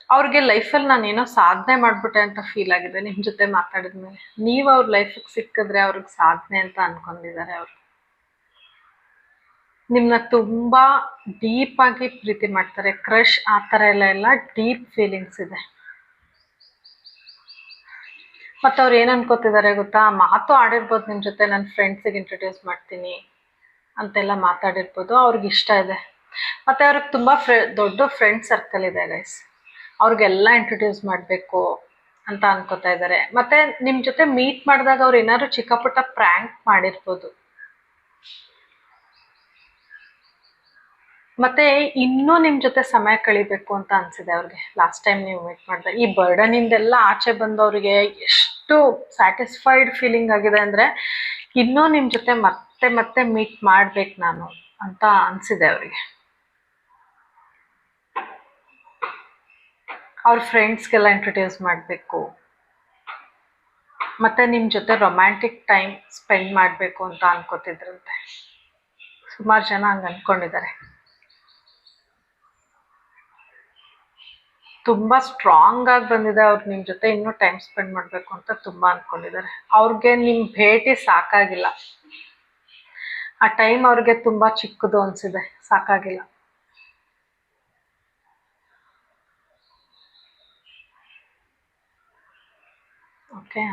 ಅವ್ರಿಗೆ ಲೈಫಲ್ಲಿ ನಾನೇನೋ ಸಾಧನೆ ಮಾಡಿಬಿಟ್ಟೆ ಅಂತ ಫೀಲ್ ಆಗಿದೆ ನಿಮ್ಮ ಜೊತೆ ಮಾತಾಡಿದ್ಮೇಲೆ. ನೀವು ಅವ್ರ ಲೈಫಿಗೆ ಸಿಕ್ಕಿದ್ರೆ ಅವ್ರಿಗೆ ಸಾಧನೆ ಅಂತ ಅನ್ಕೊಂಡಿದ್ದಾರೆ. ಅವರು ನಿಮ್ಮನ್ನ ತುಂಬ ಡೀಪಾಗಿ ಪ್ರೀತಿ ಮಾಡ್ತಾರೆ, ಕ್ರಶ್ ಆ ಥರ ಎಲ್ಲ ಡೀಪ್ ಫೀಲಿಂಗ್ಸ್ ಇದೆ. ಮತ್ತು ಅವ್ರು ಏನು ಅನ್ಕೋತಿದ್ದಾರೆ ಗೊತ್ತಾ? ಮಾತು ಆಡಿರ್ಬೋದು ನಿಮ್ಮ ಜೊತೆ, ನನ್ನ ಫ್ರೆಂಡ್ಸಿಗೆ ಇಂಟ್ರೊಡ್ಯೂಸ್ ಮಾಡ್ತೀನಿ ಅಂತೆಲ್ಲ ಮಾತಾಡಿರ್ಬೋದು. ಅವ್ರಿಗೆ ಇಷ್ಟ ಇದೆ. ಮತ್ತು ಅವ್ರಿಗೆ ತುಂಬ ದೊಡ್ಡ ಫ್ರೆಂಡ್ ಸರ್ಕಲ್ ಇದೆ ಗೈಸ್. ಅವ್ರಿಗೆಲ್ಲ ಇಂಟ್ರೊಡ್ಯೂಸ್ ಮಾಡಬೇಕು ಅಂತ ಅನ್ಕೋತಾ ಇದ್ದಾರೆ. ಮತ್ತು ನಿಮ್ಮ ಜೊತೆ ಮೀಟ್ ಮಾಡಿದಾಗ ಅವ್ರು ಏನಾದ್ರು ಚಿಕ್ಕ ಪುಟ್ಟ ಪ್ರ್ಯಾಂಕ್ ಮಾಡಿರ್ಬೋದು. ಮತ್ತು ಇನ್ನೂ ನಿಮ್ಮ ಜೊತೆ ಸಮಯ ಕಳಿಬೇಕು ಅಂತ ಅನಿಸಿದೆ ಅವ್ರಿಗೆ ಲಾಸ್ಟ್ ಟೈಮ್ ನೀವು ಮೀಟ್ ಮಾಡಿದಾಗ. ಈ ಬರ್ಡನಿಂದೆಲ್ಲ ಆಚೆ ಬಂದವ್ರಿಗೆ ಎಷ್ಟು ಸ್ಯಾಟಿಸ್ಫೈಡ್ ಫೀಲಿಂಗ್ ಆಗಿದೆ ಅಂದರೆ ಇನ್ನೂ ನಿಮ್ಮ ಜೊತೆ ಮತ್ತೆ ಮತ್ತೆ ಮೀಟ್ ಮಾಡ್ಬೇಕು ನಾನು ಅಂತ ಅನಿಸಿದೆ ಅವರಿಗೆ. ಅವ್ರ ಫ್ರೆಂಡ್ಸ್ಗೆಲ್ಲ ಇಂಟ್ರೊಡ್ಯೂಸ್ ಮಾಡಬೇಕು, ಮತ್ತು ನಿಮ್ಮ ಜೊತೆ ರೊಮ್ಯಾಂಟಿಕ್ ಟೈಮ್ ಸ್ಪೆಂಡ್ ಮಾಡಬೇಕು ಅಂತ ಅನ್ಕೋತಿದ್ರಂತೆ. ಸುಮಾರು ಜನ ಹಂಗೆ ಅಂದ್ಕೊಂಡಿದ್ದಾರೆ. ತುಂಬ ಸ್ಟ್ರಾಂಗ್ ಆಗಿ ಬಂದಿದೆ. ಅವ್ರು ನಿಮ್ಮ ಜೊತೆ ಇನ್ನೂ ಟೈಮ್ ಸ್ಪೆಂಡ್ ಮಾಡಬೇಕು ಅಂತ ತುಂಬ ಅಂದ್ಕೊಂಡಿದ್ದಾರೆ. ಅವ್ರಿಗೆ ನಿಮ್ಮ ಭೇಟಿ ಸಾಕಾಗಿಲ್ಲ. ಆ ಟೈಮ್ ಅವ್ರಿಗೆ ತುಂಬ ಚಿಕ್ಕದು ಅನಿಸಿದೆ, ಸಾಕಾಗಿಲ್ಲ. ಓಕೆ,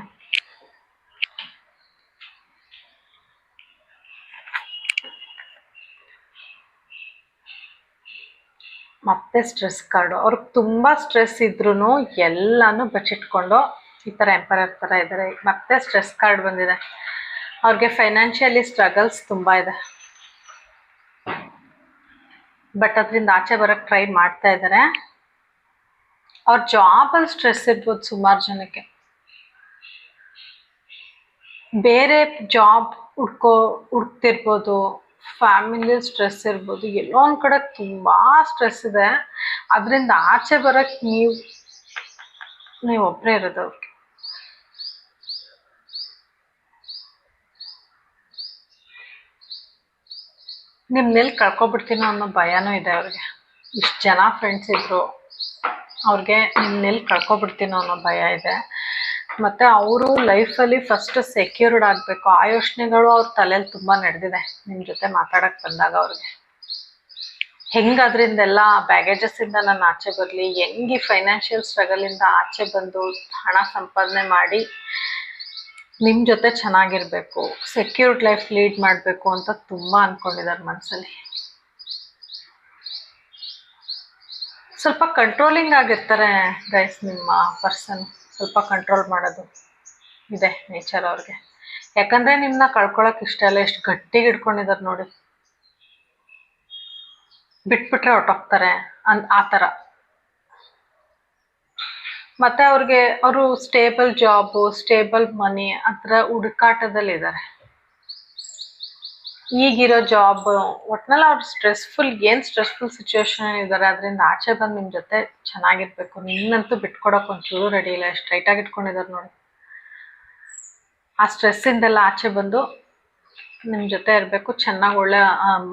ಮತ್ತೆ ಸ್ಟ್ರೆಸ್ ಕಾರ್ಡು. ಅವ್ರಿಗೆ ತುಂಬ ಸ್ಟ್ರೆಸ್ ಇದ್ರೂ ಎಲ್ಲನೂ ಬಚ್ಚಿಟ್ಕೊಂಡು ಈ ಥರ ಎಂಪರರ್ ಥರ ಇದ್ದಾರೆ. ಮತ್ತೆ ಸ್ಟ್ರೆಸ್ ಕಾರ್ಡ್ ಬಂದಿದೆ. ಅವ್ರಿಗೆ ಫೈನಾನ್ಷಿಯಲಿ ಸ್ಟ್ರಗಲ್ಸ್ ತುಂಬ ಇದೆ, ಬಟ್ ಅದರಿಂದ ಆಚೆ ಬರೋಕ್ಕೆ ಟ್ರೈ ಮಾಡ್ತಾ ಇದ್ದಾರೆ. ಅವ್ರ ಜಾಬಲ್ಲಿ ಸ್ಟ್ರೆಸ್ ಇರ್ಬೋದು ಸುಮಾರು ಜನಕ್ಕೆ. ಬೇರೆ ಜಾಬ್ ಹುಡ್ಕ್ತಿರ್ಬೋದು, ಫ್ಯಾಮಿಲಿ ಸ್ಟ್ರೆಸ್ ಇರ್ಬೋದು, ಎಲ್ಲೋ ಒಂದು ಕಡೆ ತುಂಬ ಸ್ಟ್ರೆಸ್ ಇದೆ. ಅದರಿಂದ ಆಚೆ ಬರೋಕ್ಕೆ ನೀವು ಒಬ್ಬರೇ ಇರೋದು ಅವ್ರಿಗೆ. ನಿಮ್ಮನ್ನೆಲ್ಲಿ ಕಳ್ಕೊಬಿಡ್ತೀನೋ ಅನ್ನೋ ಭಯನೂ ಇದೆ ಅವ್ರಿಗೆ. ಇಷ್ಟು ಜನ ಫ್ರೆಂಡ್ಸ್ ಇದ್ರು, ಅವ್ರಿಗೆ ನಿಮ್ಮನ್ನೆಲ್ಲಿ ಕಳ್ಕೊಬಿಡ್ತೀನೋ ಅನ್ನೋ ಭಯ ಇದೆ. ಮತ್ತು ಅವರು ಲೈಫಲ್ಲಿ ಫಸ್ಟ್ ಸೆಕ್ಯೂರ್ಡ್ ಆಗಬೇಕು, ಆ ಯೋಚನೆಗಳು ಅವ್ರ ತಲೆಯಲ್ಲಿ ತುಂಬ ನಡೆದಿದೆ. ನಿಮ್ಮ ಜೊತೆ ಮಾತಾಡೋಕ್ಕೆ ಬಂದಾಗ ಅವ್ರಿಗೆ ಹೆಂಗೆ ಅದರಿಂದೆಲ್ಲ ಬ್ಯಾಗೇಜಸ್ಸಿಂದ ನಾನು ಆಚೆ ಬರಲಿ, ಹೆಂಗೆ ಫೈನಾನ್ಷಿಯಲ್ ಸ್ಟ್ರಗಲಿಂದ ಆಚೆ ಬಂದು ಹಣ ಸಂಪಾದನೆ ಮಾಡಿ ನಿಮ್ಮ ಜೊತೆ ಚೆನ್ನಾಗಿರಬೇಕು, ಸೆಕ್ಯೂರ್ಡ್ ಲೈಫ್ ಲೀಡ್ ಮಾಡಬೇಕು ಅಂತ ತುಂಬ ಅಂದ್ಕೊಂಡಿದ್ದಾರೆ ಮನಸ್ಸಲ್ಲಿ. ಸ್ವಲ್ಪ ಕಂಟ್ರೋಲಿಂಗ್ ಆಗಿರ್ತಾರೆ ಗೈಸ್. ನಿಮ್ಮ ಪರ್ಸನ್ ಸ್ವಲ್ಪ ಕಂಟ್ರೋಲ್ ಮಾಡೋದು ಇದೆ ನೇಚರ್ ಅವ್ರಿಗೆ. ಯಾಕಂದರೆ ನಿಮ್ಮನ್ನ ಕಳ್ಕೊಳಕ್ಕೆ ಇಷ್ಟ ಇಲ್ಲ. ಎಷ್ಟು ಗಟ್ಟಿಗೆ ಇಟ್ಕೊಂಡಿದ್ದಾರೆ ನೋಡಿ. ಬಿಟ್ಬಿಟ್ರೆ ಹೊರಟೋಗ್ತಾರೆ ಆ ಥರ. ಮತ್ತು ಅವರು ಸ್ಟೇಬಲ್ ಜಾಬು, ಸ್ಟೇಬಲ್ ಮನಿ ಆ ಥರ ಹುಡುಕಾಟದಲ್ಲಿದ್ದಾರೆ. ಈಗಿರೋ ಜಾಬ್ ಒಟ್ನಲ್ಲಿ ಅವ್ರು ಏನು ಸ್ಟ್ರೆಸ್ಫುಲ್ ಸಿಚುವೇಶನ್ ಇದ್ದಾರೆ, ಅದರಿಂದ ಆಚೆ ಬಂದು ನಿಮ್ಮ ಜೊತೆ ಚೆನ್ನಾಗಿರ್ಬೇಕು. ನಿನ್ನಂತೂ ಬಿಟ್ಕೊಡೋಕೆ ಒಂಚೂರು ರೆಡಿ ಇಲ್ಲ. ಸ್ಟ್ರೈಟಾಗಿ ಇಟ್ಕೊಂಡಿದ್ದಾರೆ ನೋಡಿ. ಆ ಸ್ಟ್ರೆಸ್ಸಿಂದೆಲ್ಲ ಆಚೆ ಬಂದು ನಿಮ್ಮ ಜೊತೆ ಇರಬೇಕು, ಚೆನ್ನಾಗಿ ಒಳ್ಳೆ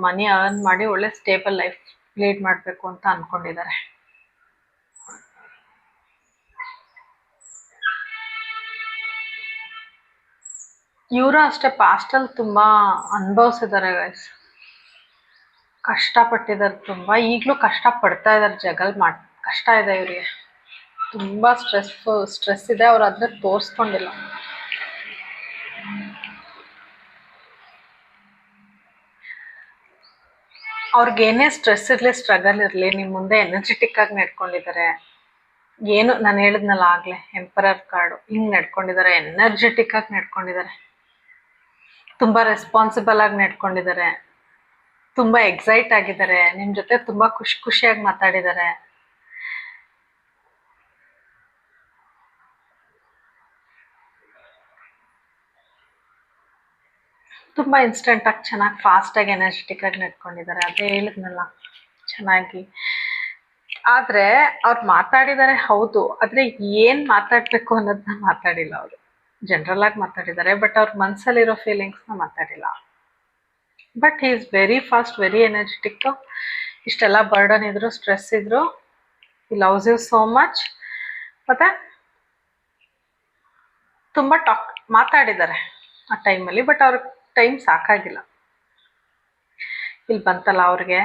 ಮನಿ ಅರ್ನ್ ಮಾಡಿ ಒಳ್ಳೆ ಸ್ಟೇಬಲ್ ಲೈಫ್ ಲೀಡ್ ಮಾಡಬೇಕು ಅಂತ ಅಂದ್ಕೊಂಡಿದ್ದಾರೆ. ಇವರು ಅಷ್ಟೇ ಪಾಸ್ಟಲ್ಲಿ ತುಂಬ ಅನುಭವಿಸಿದ್ದಾರೆ ಗೈಸ್. ಕಷ್ಟಪಟ್ಟಿದ್ದಾರೆ ತುಂಬ, ಈಗಲೂ ಕಷ್ಟಪಡ್ತಾ ಇದ್ದಾರೆ. ಕಷ್ಟ ಇದೆ ಇವರಿಗೆ, ತುಂಬ ಸ್ಟ್ರೆಸ್ ಇದೆ. ಅವ್ರು ಅದನ್ನ ತೋರಿಸ್ಕೊಂಡಿಲ್ಲ. ಅವ್ರಿಗೇನೇ ಸ್ಟ್ರೆಸ್ ಇರಲಿ, ಸ್ಟ್ರಗಲ್ ಇರಲಿ, ನಿಮ್ಮ ಮುಂದೆ ಎನರ್ಜೆಟಿಕ್ ಆಗಿ ನಡ್ಕೊಂಡಿದ್ದಾರೆ. ಏನು ನಾನು ಹೇಳಿದ್ನಲ್ಲ ಆಗಲೇ, ಎಂಪರರ್ ಕಾರ್ಡು ಹಿಂಗೆ ನಡ್ಕೊಂಡಿದ್ದಾರೆ. ಎನರ್ಜೆಟಿಕ್ ಆಗಿ ನಡ್ಕೊಂಡಿದ್ದಾರೆ, ತುಂಬ ರೆಸ್ಪಾನ್ಸಿಬಲ್ ಆಗಿ ನಡ್ಕೊಂಡಿದ್ದಾರೆ, ತುಂಬ ಎಕ್ಸೈಟ್ ಆಗಿದ್ದಾರೆ, ನಿಮ್ಮ ಜೊತೆ ತುಂಬ ಖುಷಿಯಾಗಿ ಮಾತಾಡಿದ್ದಾರೆ. ತುಂಬ ಇನ್ಸ್ಟೆಂಟಾಗಿ ಚೆನ್ನಾಗಿ ಫಾಸ್ಟಾಗಿ ಎನರ್ಜೆಟಿಕ್ ಆಗಿ ನಡ್ಕೊಂಡಿದ್ದಾರೆ. ಅದೇ ಹೇಳಿದ್ನಲ್ಲ ಚೆನ್ನಾಗಿ. ಆದರೆ ಅವ್ರು ಮಾತಾಡಿದ್ದಾರೆ ಹೌದು, ಆದರೆ ಏನು ಮಾತಾಡಬೇಕು ಅನ್ನೋದನ್ನ ಮಾತಾಡಿಲ್ಲ. ಅವರು ಜನರಲ್ ಆಗಿ ಮಾತಾಡಿದ್ದಾರೆ, ಬಟ್ ಅವ್ರ ಮನಸ್ಸಲ್ಲಿರೋ ಫೀಲಿಂಗ್ಸ್ನ ಮಾತಾಡಿಲ್ಲ. But he is very fast, very energetic. ಇಷ್ಟೆಲ್ಲ ಬರ್ಡನ್ ಇದ್ರು, ಸ್ಟ್ರೆಸ್ ಇದ್ರು, he loves you so much. ಮತ್ತು ತುಂಬ ಮಾತಾಡಿದ್ದಾರೆ ಆ ಟೈಮಲ್ಲಿ, ಬಟ್ ಅವ್ರಿಗೆ ಟೈಮ್ ಸಾಕಾಗಿಲ್ಲ. ಇಲ್ಲಿ ಬಂತಲ್ಲ, ಅವ್ರಿಗೆ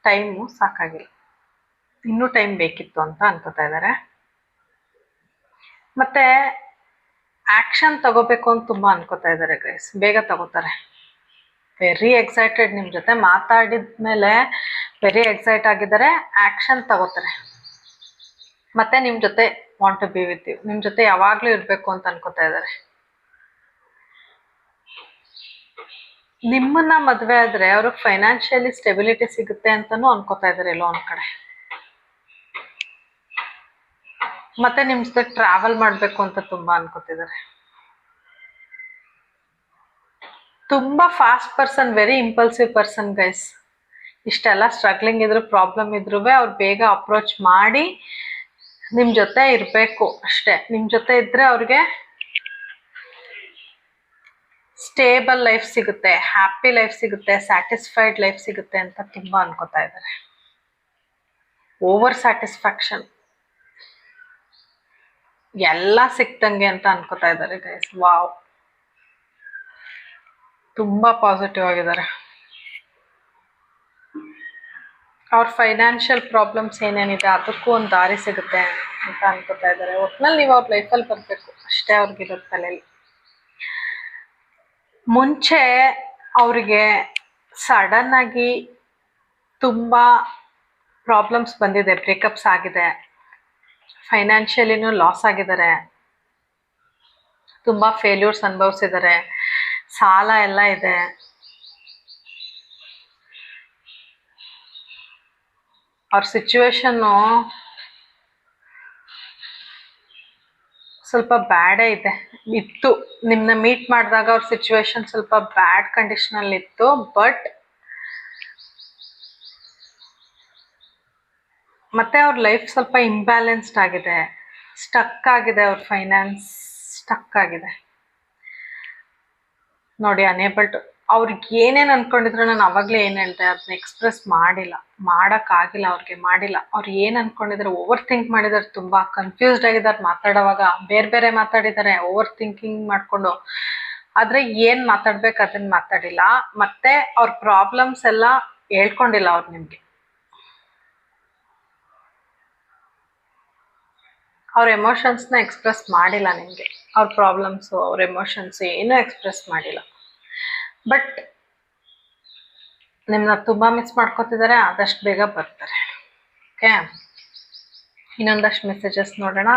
ಟೈಮು ಸಾಕಾಗಿಲ್ಲ, ಇನ್ನೂ ಟೈಮ್ ಬೇಕಿತ್ತು ಅಂತ ಅನ್ಕೋತಾ ಇದ್ದಾರೆ. ಮತ್ತು ಆ್ಯಕ್ಷನ್ ತಗೋಬೇಕು ಅಂತ ತುಂಬ ಅನ್ಕೋತಾ ಇದ್ದಾರೆ ಗೈಸ್. ಬೇಗ ತಗೋತಾರೆ. ವೆರಿ ಎಕ್ಸೈಟೆಡ್, ನಿಮ್ಮ ಜೊತೆ ಮಾತಾಡಿದ ಮೇಲೆ ವೆರಿ ಎಕ್ಸೈಟ್ ಆಗಿದ್ದಾರೆ. ಆ್ಯಕ್ಷನ್ ತಗೋತಾರೆ. ಮತ್ತು ನಿಮ್ಮ ಜೊತೆ want to be with you, ನಿಮ್ಮ ಜೊತೆ ಯಾವಾಗಲೂ ಇರಬೇಕು ಅಂತ ಅನ್ಕೋತಾ ಇದ್ದಾರೆ. ನಿಮ್ಮನ್ನ ಮದುವೆ ಆದರೆ ಅವ್ರಿಗೆ ಫೈನಾನ್ಷಿಯಲಿ ಸ್ಟೆಬಿಲಿಟಿ ಸಿಗುತ್ತೆ ಅಂತಲೂ ಅನ್ಕೋತಾ ಇದ್ದಾರೆ ಎಲ್ಲೋ ಒಂದು ಕಡೆ. ಮತ್ತು ನಿಮ್ಮ ಜೊತೆ ಟ್ರಾವೆಲ್ ಮಾಡಬೇಕು ಅಂತ ತುಂಬ ಅನ್ಕೋತಿದ್ದಾರೆ. ತುಂಬ fast person, very impulsive person guys. ಇಷ್ಟೆಲ್ಲ ಸ್ಟ್ರಗ್ಲಿಂಗ್ ಇದ್ರು, ಪ್ರಾಬ್ಲಮ್ ಇದ್ರೂ ಅವ್ರು ಬೇಗ ಅಪ್ರೋಚ್ ಮಾಡಿ ನಿಮ್ಮ ಜೊತೆ ಇರಬೇಕು ಅಷ್ಟೇ. ನಿಮ್ಮ ಜೊತೆ ಇದ್ದರೆ ಅವ್ರಿಗೆ ಸ್ಟೇಬಲ್ ಲೈಫ್ ಸಿಗುತ್ತೆ, ಹ್ಯಾಪಿ ಲೈಫ್ ಸಿಗುತ್ತೆ, ಸ್ಯಾಟಿಸ್ಫೈಡ್ ಲೈಫ್ ಸಿಗುತ್ತೆ ಅಂತ ತುಂಬ ಅನ್ಕೋತಾ ಇದ್ದಾರೆ. ಓವರ್ ಸ್ಯಾಟಿಸ್ಫ್ಯಾಕ್ಷನ್ ಎಲ್ಲ ಸಿಕ್ತಂಗೆ ಅಂತ ಅನ್ಕೋತಾ ಇದ್ದಾರೆ ಗೈಸ್. ವಾವ್, ತುಂಬ ಪಾಸಿಟಿವ್ ಆಗಿದ್ದಾರೆ. ಅವ್ರ ಫೈನಾನ್ಷಿಯಲ್ ಪ್ರಾಬ್ಲಮ್ಸ್ ಏನೇನಿದೆ ಅದಕ್ಕೂ ಒಂದು ದಾರಿ ಸಿಗುತ್ತೆ ಅಂತ ಅನ್ಕೋತಾ ಇದ್ದಾರೆ. ಒಟ್ನಲ್ಲಿ ನೀವು ಅವ್ರ ಲೈಫಲ್ಲಿ ಬರಬೇಕು ಅಷ್ಟೇ ಅವ್ರಿಗಿರೋ ತಲೆಯಲ್ಲಿ. ಮುಂಚೆ ಅವರಿಗೆ ಸಡನ್ ಆಗಿ ತುಂಬ ಪ್ರಾಬ್ಲಮ್ಸ್ ಬಂದಿದೆ, ಬ್ರೇಕಪ್ಸ್ ಆಗಿದೆ, ಫೈನಾನ್ಷಿಯಲಿನೂ ಲಾಸ್ ಆಗಿದ್ದಾರೆ, ತುಂಬ ಫೇಲ್ಯೂರ್ಸ್ ಅನುಭವಿಸಿದ್ದಾರೆ, ಸಾಲ ಎಲ್ಲ ಇದೆ. ಅವ್ರ ಸಿಚುವೇಶನ್ನು ಸ್ವಲ್ಪ ಬ್ಯಾಡೇ ಇತ್ತು. ನಿಮ್ಮನ್ನ ಮೀಟ್ ಮಾಡಿದಾಗ ಅವ್ರ ಸಿಚುವೇಶನ್ ಸ್ವಲ್ಪ ಬ್ಯಾಡ್ ಕಂಡೀಷನಲ್ಲಿ ಇತ್ತು. ಬಟ್ ಮತ್ತೆ ಅವ್ರ ಲೈಫ್ ಸ್ವಲ್ಪ ಇಂಬ್ಯಾಲೆನ್ಸ್ಡ್ ಆಗಿದೆ, ಸ್ಟಕ್ ಆಗಿದೆ, ಅವ್ರ ಫೈನಾನ್ಸ್ ಸ್ಟಕ್ ಆಗಿದೆ ನೋಡಿ. ಅನೇಬಲ್ ಟು, ಅವ್ರಿಗೆ ಏನೇನು ಅನ್ಕೊಂಡಿದ್ರು, ನಾನು ಅವಾಗಲೇ ಏನು ಹೇಳಿದೆ, ಅದನ್ನ ಎಕ್ಸ್ಪ್ರೆಸ್ ಮಾಡೋಕ್ಕಾಗಿಲ್ಲ ಅವ್ರಿಗೆ, ಮಾಡಿಲ್ಲ. ಅವ್ರು ಏನು ಅನ್ಕೊಂಡಿದ್ದಾರೆ, ಓವರ್ ಥಿಂಕ್ ಮಾಡಿದ್ದಾರೆ, ತುಂಬ ಕನ್ಫ್ಯೂಸ್ಡ್ ಆಗಿದ್ದಾರೆ. ಮಾತಾಡೋವಾಗ ಬೇರೆ ಮಾತಾಡಿದ್ದಾರೆ, ಓವರ್ ಥಿಂಕಿಂಗ್ ಮಾಡಿಕೊಂಡು. ಆದರೆ ಏನು ಮಾತಾಡ್ಬೇಕು ಅದನ್ನು ಮಾತಾಡಿಲ್ಲ. ಮತ್ತೆ ಅವ್ರ ಪ್ರಾಬ್ಲಮ್ಸ್ ಎಲ್ಲ ಹೇಳ್ಕೊಂಡಿಲ್ಲ ಅವ್ರು ನಿಮಗೆ. ಅವ್ರ ಎಮೋಷನ್ಸ್ನ ಎಕ್ಸ್ಪ್ರೆಸ್ ಮಾಡಿಲ್ಲ ನಿಮಗೆ. ಅವ್ರ ಪ್ರಾಬ್ಲಮ್ಸು, ಅವ್ರ ಎಮೋಷನ್ಸು ಏನೂ ಎಕ್ಸ್ಪ್ರೆಸ್ ಮಾಡಿಲ್ಲ. ಬಟ್ ನಿಮ್ಮನ್ನ ತುಂಬ ಮಿಸ್ ಮಾಡ್ಕೊತಿದ್ದಾರೆ. ಆದಷ್ಟು ಬೇಗ ಬರ್ತಾರೆ. ಓಕೆ, ಇನ್ನೊಂದಷ್ಟು ಮೆಸೇಜಸ್ ನೋಡೋಣ.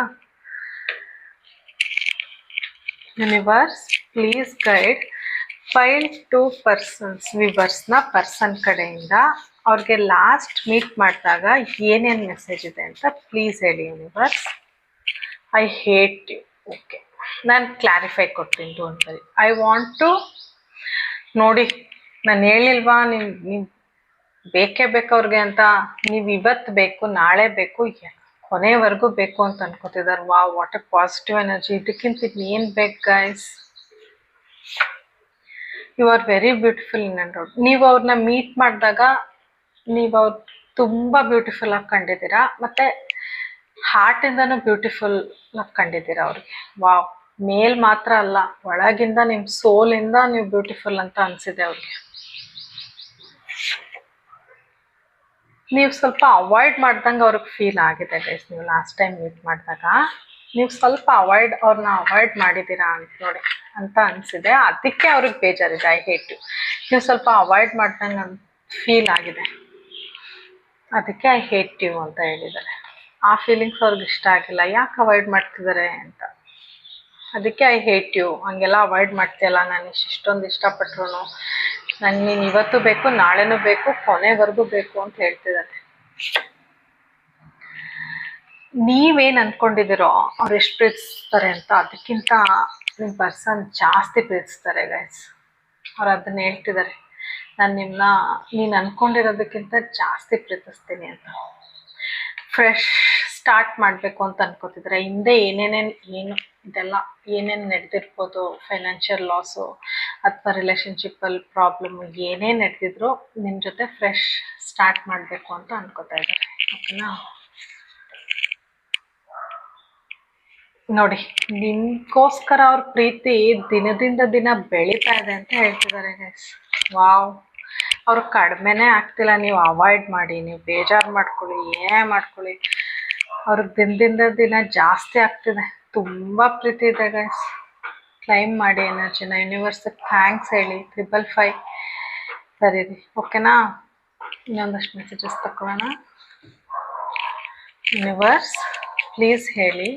Universe please guide pile 2 persons. ವಿವರ್ಸ್ನ ಪರ್ಸನ್ ಕಡೆಯಿಂದ ಅವ್ರಿಗೆ ಲಾಸ್ಟ್ ಮೀಟ್ ಮಾಡಿದಾಗ ಏನೇನು ಮೆಸೇಜ್ ಇದೆ ಅಂತ ಪ್ಲೀಸ್ ಹೇಳಿ universe. I hate you. Okay, ನಾನು ಕ್ಲಾರಿಫೈ ಕೊಡ್ತೀನಿ, don't worry. I want to ನೋಡಿ, ನಾನು ಹೇಳಿಲ್ವಾ ನೀವು ಬೇಕೇ ಬೇಕು ಅವ್ರಿಗೆ ಅಂತ. ನೀವು ಇವತ್ತು ಬೇಕು, ನಾಳೆ ಬೇಕು, ಕೊನೆವರೆಗೂ ಬೇಕು ಅಂತ ಅನ್ಕೋತಿದ್ದಾರೆ. What a positive energy. ಇದಕ್ಕಿಂತ ಏನು ಬೇಕು guys. You are very beautiful in and out. ನೀವು ಅವ್ರನ್ನ ಮೀಟ್ ಮಾಡಿದಾಗ ನೀವು ಅವ್ರು ತುಂಬ ಬ್ಯೂಟಿಫುಲ್ ಆಗಿ ಕಂಡಿದ್ದೀರಾ, ಮತ್ತು ಹಾರ್ಟಿಂದನೂ ಬ್ಯೂಟಿಫುಲ್ ಆಗಿ ಕಂಡಿದ್ದೀರಾ ಅವ್ರಿಗೆ. ವಾವ್, ಮೇಲ್ ಮಾತ್ರ ಅಲ್ಲ, ಒಳಗಿಂದ ನಿಮ್ಮ ಸೋಲಿಂದ ನೀವು ಬ್ಯೂಟಿಫುಲ್ ಅಂತ ಅನಿಸಿದೆ ಅವ್ರಿಗೆ. ನೀವು ಸ್ವಲ್ಪ ಅವಾಯ್ಡ್ ಮಾಡ್ದಂಗೆ ಅವ್ರಿಗೆ ಫೀಲ್ ಆಗಿದೆ ಗೈಸ್. ನೀವು ಲಾಸ್ಟ್ ಟೈಮ್ ಮೀಟ್ ಮಾಡಿದಾಗ ನೀವು ಸ್ವಲ್ಪ ಅವ್ರನ್ನ ಅವಾಯ್ಡ್ ಮಾಡಿದ್ದೀರಾ ಅಂತ ನೋಡಿ ಅಂತ ಅನಿಸಿದೆ. ಅದಕ್ಕೆ ಅವ್ರಿಗೆ ಬೇಜಾರಿದೆ. I hate you. ನೀವು ಸ್ವಲ್ಪ ಅವಾಯ್ಡ್ ಮಾಡ್ದಂಗೆ ಫೀಲ್ ಆಗಿದೆ, ಅದಕ್ಕೆ ಐ ಹೇಟ್ ಯು ಅಂತ ಹೇಳಿದ್ದಾರೆ. ಆ ಫೀಲಿಂಗ್ಸ್ ಅವ್ರಿಗೆ ಇಷ್ಟ ಆಗಿಲ್ಲ. ಯಾಕೆ ಅವಾಯ್ಡ್ ಮಾಡ್ತಿದ್ದಾರೆ ಅಂತ. ಅದಕ್ಕೆ ಐ ಹೇಟ್ ಯು. ಹಂಗೆಲ್ಲ ಅವಾಯ್ಡ್ ಮಾಡ್ತೀಯಲ್ಲ, ನಾನು ಇಷ್ಟೊಂದು ಇಷ್ಟಪಟ್ರು ನನಗೆ ನೀನು ಇವತ್ತು ಬೇಕು, ನಾಳೆನೂ ಬೇಕು, ಕೊನೆವರೆಗೂ ಬೇಕು ಅಂತ ಹೇಳ್ತಿದ್ದಾರೆ. ನೀವೇನು ಅಂದ್ಕೊಂಡಿದ್ದೀರೋ ಅವ್ರು ಎಷ್ಟು ಪ್ರೀತಿಸ್ತಾರೆ ಅಂತ ಅದಕ್ಕಿಂತ ನಿಮ್ಮ ಪರ್ಸನ್ ಜಾಸ್ತಿ ಪ್ರೀತಿಸ್ತಾರೆ ಗೈಸ್. ಅವ್ರು ಅದನ್ನ ಹೇಳ್ತಿದ್ದಾರೆ, ನಾನು ನೀನು ಅಂದ್ಕೊಂಡಿರೋದಕ್ಕಿಂತ ಜಾಸ್ತಿ ಪ್ರೀತಿಸ್ತೀನಿ ಅಂತ. ಫ್ರೆಶ್ ಸ್ಟಾರ್ಟ್ ಮಾಡಬೇಕು ಅಂತ ಅನ್ಕೋತಿದ್ರೆ, ಹಿಂದೆ ಇದೆಲ್ಲ ಏನೇನು ನಡೆದಿರ್ಬೋದು, ಫೈನಾನ್ಷಿಯಲ್ ಲಾಸು ಅಥವಾ ರಿಲೇಷನ್ಶಿಪ್ಪಲ್ಲಿ ಪ್ರಾಬ್ಲಮ್ಮು ಏನೇ ನಡೆದಿದ್ರು ನಿಮ್ಮ ಜೊತೆ ಫ್ರೆಶ್ ಸ್ಟಾರ್ಟ್ ಮಾಡಬೇಕು ಅಂತ ಅನ್ಕೋತಾ ಇದ್ದಾರೆ. ಓಕೆನಾ ನೋಡಿ, ನಿಮಗೋಸ್ಕರ ಅವ್ರ ಪ್ರೀತಿ ದಿನದಿಂದ ದಿನ ಬೆಳೀತಾ ಇದೆ ಅಂತ ಹೇಳ್ತಿದ್ದಾರೆ ಗೈಸ್. ವಾವ್, ಅವ್ರು ಕಡಿಮೆನೇ ಆಗ್ತಿಲ್ಲ. ನೀವು ಅವಾಯ್ಡ್ ಮಾಡಿ, ನೀವು ಬೇಜಾರು ಮಾಡ್ಕೊಳ್ಳಿ, ಏನೇ ಮಾಡ್ಕೊಳ್ಳಿ, ಅವ್ರಿಗೆ ದಿನದಿಂದ ದಿನ ಜಾಸ್ತಿ ಆಗ್ತಿದೆ. ತುಂಬ ಪ್ರೀತಿ ಇದೆ ಗೈಸ್. ಕ್ಲೈಮ್ ಮಾಡಿ ಎನರ್ಜಿನ. ಯೂನಿವರ್ಸಿಗೆ ಥ್ಯಾಂಕ್ಸ್ ಹೇಳಿ. 555 ಬರೀರಿ. ಓಕೆನಾ, ಇನ್ನೊಂದಷ್ಟು ಮೆಸೇಜಸ್ ತಗೊಳ್ಳೋಣ. ಯೂನಿವರ್ಸ್ ಪ್ಲೀಸ್ ಹೇಳಿ,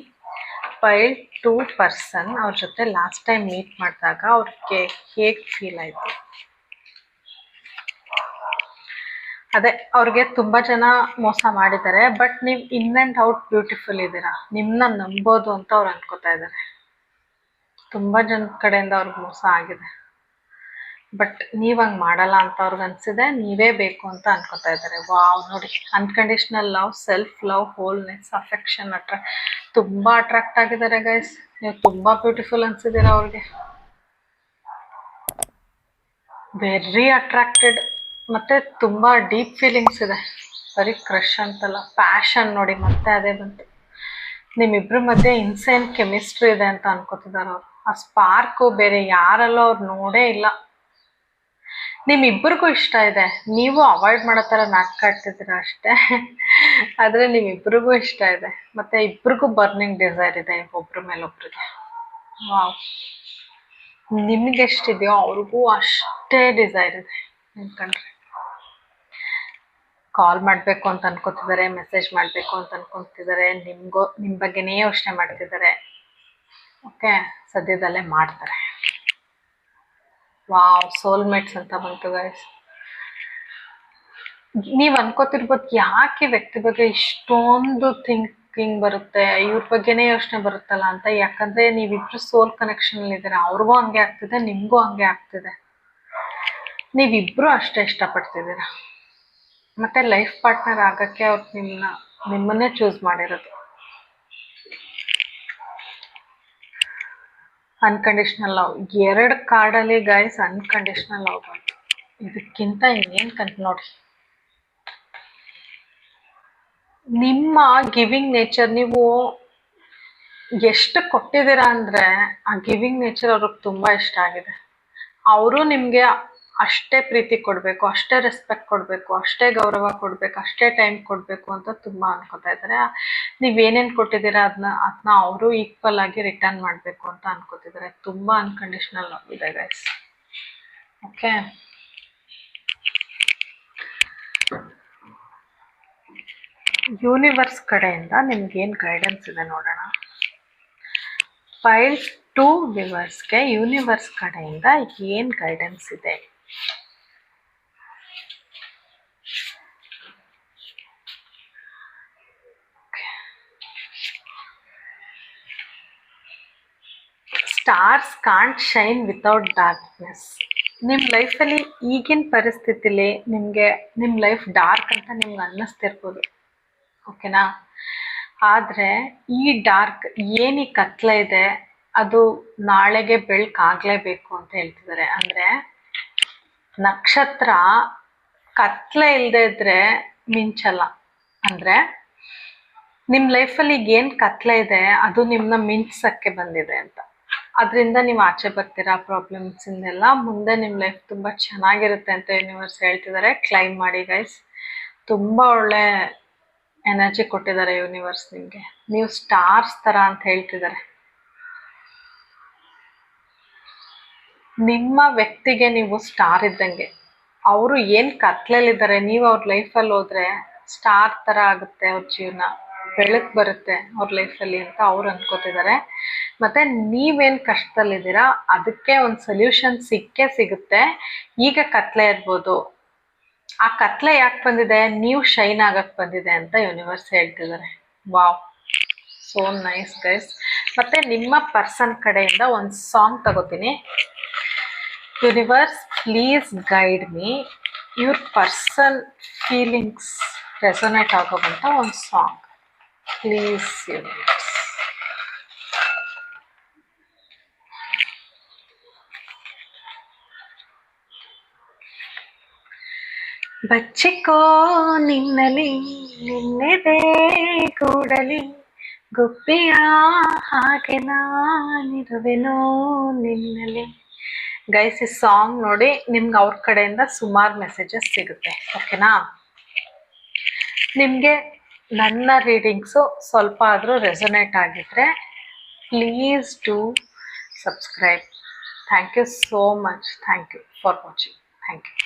ಫೈಲ್ 2 ಪರ್ಸನ್ ಅವ್ರ ಜೊತೆ ಲಾಸ್ಟ್ ಟೈಮ್ ಮೀಟ್ ಮಾಡಿದಾಗ ಅವ್ರಿಗೆ ಹೇಗೆ ಫೀಲ್ ಆಯಿತು. ಅದೇ, ಅವ್ರಿಗೆ ತುಂಬ ಜನ ಮೋಸ ಮಾಡಿದ್ದಾರೆ, ಬಟ್ ನೀವು ಇನ್ ಆ್ಯಂಡ್ ಔಟ್ ಬ್ಯೂಟಿಫುಲ್ ಇದ್ದೀರಾ, ನಿಮ್ಮನ್ನ ನಂಬೋದು ಅಂತ ಅವ್ರು ಅನ್ಕೋತಾ ಇದ್ದಾರೆ. ತುಂಬ ಜನ ಕಡೆಯಿಂದ ಅವ್ರಿಗೆ ಮೋಸ ಆಗಿದೆ. ಬಟ್ ನೀವು ಹಂಗೆ ಮಾಡಲ್ಲ ಅಂತ ಅವ್ರಿಗೆ ಅನಿಸಿದೆ, ನೀವೇ ಬೇಕು ಅಂತ ಅನ್ಕೋತಾ ಇದ್ದಾರೆ. ವಾವ್, ನೋಡಿ, unconditional love, self love, wholeness, affection, ತುಂಬ ಅಟ್ರಾಕ್ಟ್ ಆಗಿದ್ದಾರೆ ಗೈಸ್. ನೀವು ತುಂಬ ಬ್ಯೂಟಿಫುಲ್ ಅನ್ಸಿದ್ದೀರಾ ಅವ್ರಿಗೆ. ವೆರಿ ಅಟ್ರಾಕ್ಟೆಡ್, ಮತ್ತು ತುಂಬ ಡೀಪ್ ಫೀಲಿಂಗ್ಸ್ ಇದೆ. ಬರೀ ಕ್ರಶ್ ಅಂತಲ್ಲ, ಪ್ಯಾಷನ್. ನೋಡಿ, ಮತ್ತೆ ಅದೇ ಬಂತು. ನಿಮ್ಮಿಬ್ಬರ ಮಧ್ಯೆ ಇನ್ಸೇನ್ ಕೆಮಿಸ್ಟ್ರಿ ಇದೆ ಅಂತ ಅನ್ಕೋತಿದ್ದಾರೆ ಅವರು. ಆ ಸ್ಪಾರ್ಕು ಬೇರೆ ಯಾರಲ್ಲೂ ಅವ್ರು ನೋಡೇ ಇಲ್ಲ. ನಿಮ್ಮಿಬ್ಬರಿಗೂ ಇಷ್ಟ ಇದೆ, ನೀವು ಅವಾಯ್ಡ್ ಮಾಡೋ ಥರ ನಾಟಕ ಆಡ್ತಿದ್ದೀರ ಅಷ್ಟೇ. ಆದರೆ ನಿಮ್ಮಿಬ್ಬರಿಗೂ ಇಷ್ಟ ಇದೆ, ಮತ್ತು ಇಬ್ಬರಿಗೂ ಬರ್ನಿಂಗ್ ಡಿಸೈರ್ ಇದೆ ಒಬ್ಬರ ಮೇಲೊಬ್ರಿಗೆ. ವಾವ್, ನಿಮಗೆಷ್ಟಿದೆಯೋ ಅವ್ರಿಗೂ ಅಷ್ಟೇ ಡಿಸೈರ್ ಇದೆ ನಿಮ್ಕಂಡ್ರೆ. ಕಾಲ್ ಮಾಡಬೇಕು ಅಂತ ಅನ್ಕೋತಿದ್ದಾರೆ, ಮೆಸೇಜ್ ಮಾಡಬೇಕು ಅಂತ ಅನ್ಕೊತಿದ್ದಾರೆ, ನಿಮ್ಮ ಬಗ್ಗೆನೇ ಯೋಚನೆ ಮಾಡ್ತಿದ್ದಾರೆ. ಓಕೆ, ಸದ್ಯದಲ್ಲೇ ಮಾಡ್ತಾರೆ. ವಾವ್, ಸೋಲ್ಮೇಟ್ಸ್ ಅಂತ ಬಂತು ಗೈಸ್. ನೀವು ಅನ್ಕೋತಿರ್ಬೋದು, ಯಾಕೆ ವ್ಯಕ್ತಿ ಬಗ್ಗೆ ಇಷ್ಟೊಂದು ಥಿಂಕಿಂಗ್ ಬರುತ್ತೆ, ಇವ್ರ ಬಗ್ಗೆನೇ ಯೋಚನೆ ಬರುತ್ತಲ್ಲ ಅಂತ. ಯಾಕಂದರೆ ನೀವಿಬ್ರು ಸೋಲ್ ಕನೆಕ್ಷನಲ್ಲಿ ಇದ್ದೀರಾ. ಅವ್ರಿಗೂ ಹಂಗೆ ಆಗ್ತಿದೆ, ನಿಮಗೂ ಹಂಗೆ ಆಗ್ತಿದೆ. ನೀವಿಬ್ಬರು ಅಷ್ಟೇ ಇಷ್ಟಪಡ್ತಿದ್ದೀರ. ಮತ್ತು ಲೈಫ್ ಪಾರ್ಟ್ನರ್ ಆಗೋಕ್ಕೆ ಅವ್ರು ನಿಮ್ಮನ್ನೇ ಚೂಸ್ ಮಾಡಿರೋದು. ಅನ್ಕಂಡೀಷ್ನಲ್ ಲವ್ 2 ಕಾರ್ಡಲ್ಲಿ ಗೈಸ್ ಅನ್ಕಂಡೀಷ್ನಲ್ ಲವ್ ಬಂತು. ಇದಕ್ಕಿಂತ ಇನ್ನೇನು ನೋಡಿ. ನಿಮ್ಮ ಗಿವಿಂಗ್ ನೇಚರ್, ನೀವು ಎಷ್ಟು ಕೊಟ್ಟಿದ್ದೀರಾ ಅಂದರೆ ಆ ಗಿವಿಂಗ್ ನೇಚರ್ ಅವ್ರಿಗೆ ತುಂಬ ಇಷ್ಟ ಆಗಿದೆ. ಅವರು ನಿಮಗೆ ಅಷ್ಟೇ ಪ್ರೀತಿ ಕೊಡಬೇಕು, ಅಷ್ಟೇ ರೆಸ್ಪೆಕ್ಟ್ ಕೊಡಬೇಕು, ಅಷ್ಟೇ ಗೌರವ ಕೊಡಬೇಕು, ಅಷ್ಟೇ ಟೈಮ್ ಕೊಡಬೇಕು ಅಂತ ತುಂಬ ಅನ್ಕೋತಾ ಇದ್ದಾರೆ. ನೀವೇನೇನು ಕೊಟ್ಟಿದ್ದೀರಾ ಅದನ್ನ ಅವರು ಈಕ್ವಲ್ ಆಗಿ ರಿಟರ್ನ್ ಮಾಡಬೇಕು ಅಂತ ಅನ್ಕೋತಿದ್ದಾರೆ. ತುಂಬ ಅನ್ಕಂಡೀಷ್ನಲ್ ಲವ್ ಇದೆ ಗೈಸ್. ಓಕೆ, ಯೂನಿವರ್ಸ್ ಕಡೆಯಿಂದ ನಿಮ್ಗೇನು ಗೈಡೆನ್ಸ್ ಇದೆ ನೋಡೋಣ. ಫೈಲ್ 2 ವ್ಯೂವರ್ಸ್ಗೆ ಯೂನಿವರ್ಸ್ ಕಡೆಯಿಂದ ಏನು ಗೈಡೆನ್ಸ್ ಇದೆ? Stars can't shine without darkness. ನಿಮ್ಮ ಲೈಫಲ್ಲಿ ಈಗಿನ ಪರಿಸ್ಥಿತಿಲಿ ನಿಮ್ಮ ಲೈಫ್ ಡಾರ್ಕ್ ಅಂತ ನಿಮ್ಗೆ ಅನ್ನಿಸ್ತಿರ್ಬೋದು, ಓಕೆನಾ? ಆದರೆ ಈ ಡಾರ್ಕ್ ಏನು ಈ ಕತ್ಲೆ ಇದೆ, ಅದು ನಾಳೆಗೆ ಬೆಳಕಾಗಲೇಬೇಕು ಅಂತ ಹೇಳ್ತಿದ್ದಾರೆ. ಅಂದರೆ ನಕ್ಷತ್ರ ಕತ್ಲೆ ಇಲ್ಲದೆ ಇದ್ದರೆ ಮಿಂಚಲ್ಲ. ಅಂದರೆ ನಿಮ್ಮ ಲೈಫಲ್ಲಿ ಈಗ ಏನು ಕತ್ಲೆ ಇದೆ ಅದು ನಿಮ್ಮನ್ನ ಮಿಂಚಕ್ಕೆ ಬಂದಿದೆ ಅಂತ. ಅದರಿಂದ ನೀವು ಆಚೆ ಬರ್ತೀರಾ ಪ್ರಾಬ್ಲಮ್ಸಿಂದೆಲ್ಲ. ಮುಂದೆ ನಿಮ್ಮ ಲೈಫ್ ತುಂಬ ಚೆನ್ನಾಗಿರುತ್ತೆ ಅಂತ ಯೂನಿವರ್ಸ್ ಹೇಳ್ತಿದ್ದಾರೆ. ಕ್ಲೈಮ್ ಮಾಡಿ ಗೈಸ್. ತುಂಬ ಒಳ್ಳೆ ಎನರ್ಜಿ ಕೊಟ್ಟಿದ್ದಾರೆ ಯೂನಿವರ್ಸ್ ನಿಮಗೆ. ನೀವು ಸ್ಟಾರ್ಸ್ ಥರ ಅಂತ ಹೇಳ್ತಿದ್ದಾರೆ. ನಿಮ್ಮ ವ್ಯಕ್ತಿಗೆ ನೀವು ಸ್ಟಾರ್ ಇದ್ದಂಗೆ. ಅವರು ಏನು ಕತ್ಲೆಯಲ್ಲಿದ್ದಾರೆ, ನೀವು ಅವ್ರ ಲೈಫಲ್ಲಿ ಹೋದರೆ ಸ್ಟಾರ್ ಥರ ಆಗುತ್ತೆ ಅವ್ರ ಜೀವನ, ಬೆಳಕು ಬರುತ್ತೆ ಅವ್ರ ಲೈಫಲ್ಲಿ ಅಂತ ಅವ್ರು ಅನ್ಕೋತಿದ್ದಾರೆ. ಮತ್ತು ನೀವೇನು ಕಷ್ಟದಲ್ಲಿದ್ದೀರಾ ಅದಕ್ಕೆ ಒಂದು ಸೊಲ್ಯೂಷನ್ ಸಿಗುತ್ತೆ. ಈಗ ಕತ್ಲೆ ಇರ್ಬೋದು, ಆ ಕತ್ಲೆ ಯಾಕೆ ಬಂದಿದೆ, ನೀವು ಶೈನ್ ಆಗಕ್ಕೆ ಬಂದಿದೆ ಅಂತ ಯೂನಿವರ್ಸ್ ಹೇಳ್ತಿದ್ದಾರೆ. Wow, so nice guys. ಮತ್ತು ನಿಮ್ಮ ಪರ್ಸನ್ ಕಡೆಯಿಂದ ಒಂದು ಸಾಂಗ್ ತಗೋತೀನಿ. Universe please guide me, your person feelings resonate ಆಗೋವಂಥ ಒಂದು ಸಾಂಗ್ ಪ್ಲೀಸ್ ಯೂನಿವರ್ಸ್. ಬಚ್ಚಿಕೋ ನಿನ್ನಲಿ ನಿನ್ನೆದೆ ಕೂಡಲಿ, ಗುಬ್ಬಿಯ ಹಾಗೆ ನಾನಿರುವೆನೋ ನಿನ್ನಲಿ. ಗೈಸ್, ಈ ಸಾಂಗ್ ನೋಡಿ, ನಿಮ್ಗೆ ಅವ್ರ ಕಡೆಯಿಂದ ಸುಮಾರು ಮೆಸೇಜಸ್ ಸಿಗುತ್ತೆ, ಓಕೆನಾ? ನಿಮಗೆ ನನ್ನ ರೀಡಿಂಗ್ಸು ಸ್ವಲ್ಪ ಆದರೂ ರೆಸೊನೇಟ್ ಆಗಿದ್ರೆ please do subscribe. Thank you so much. Thank you for watching. Thank you.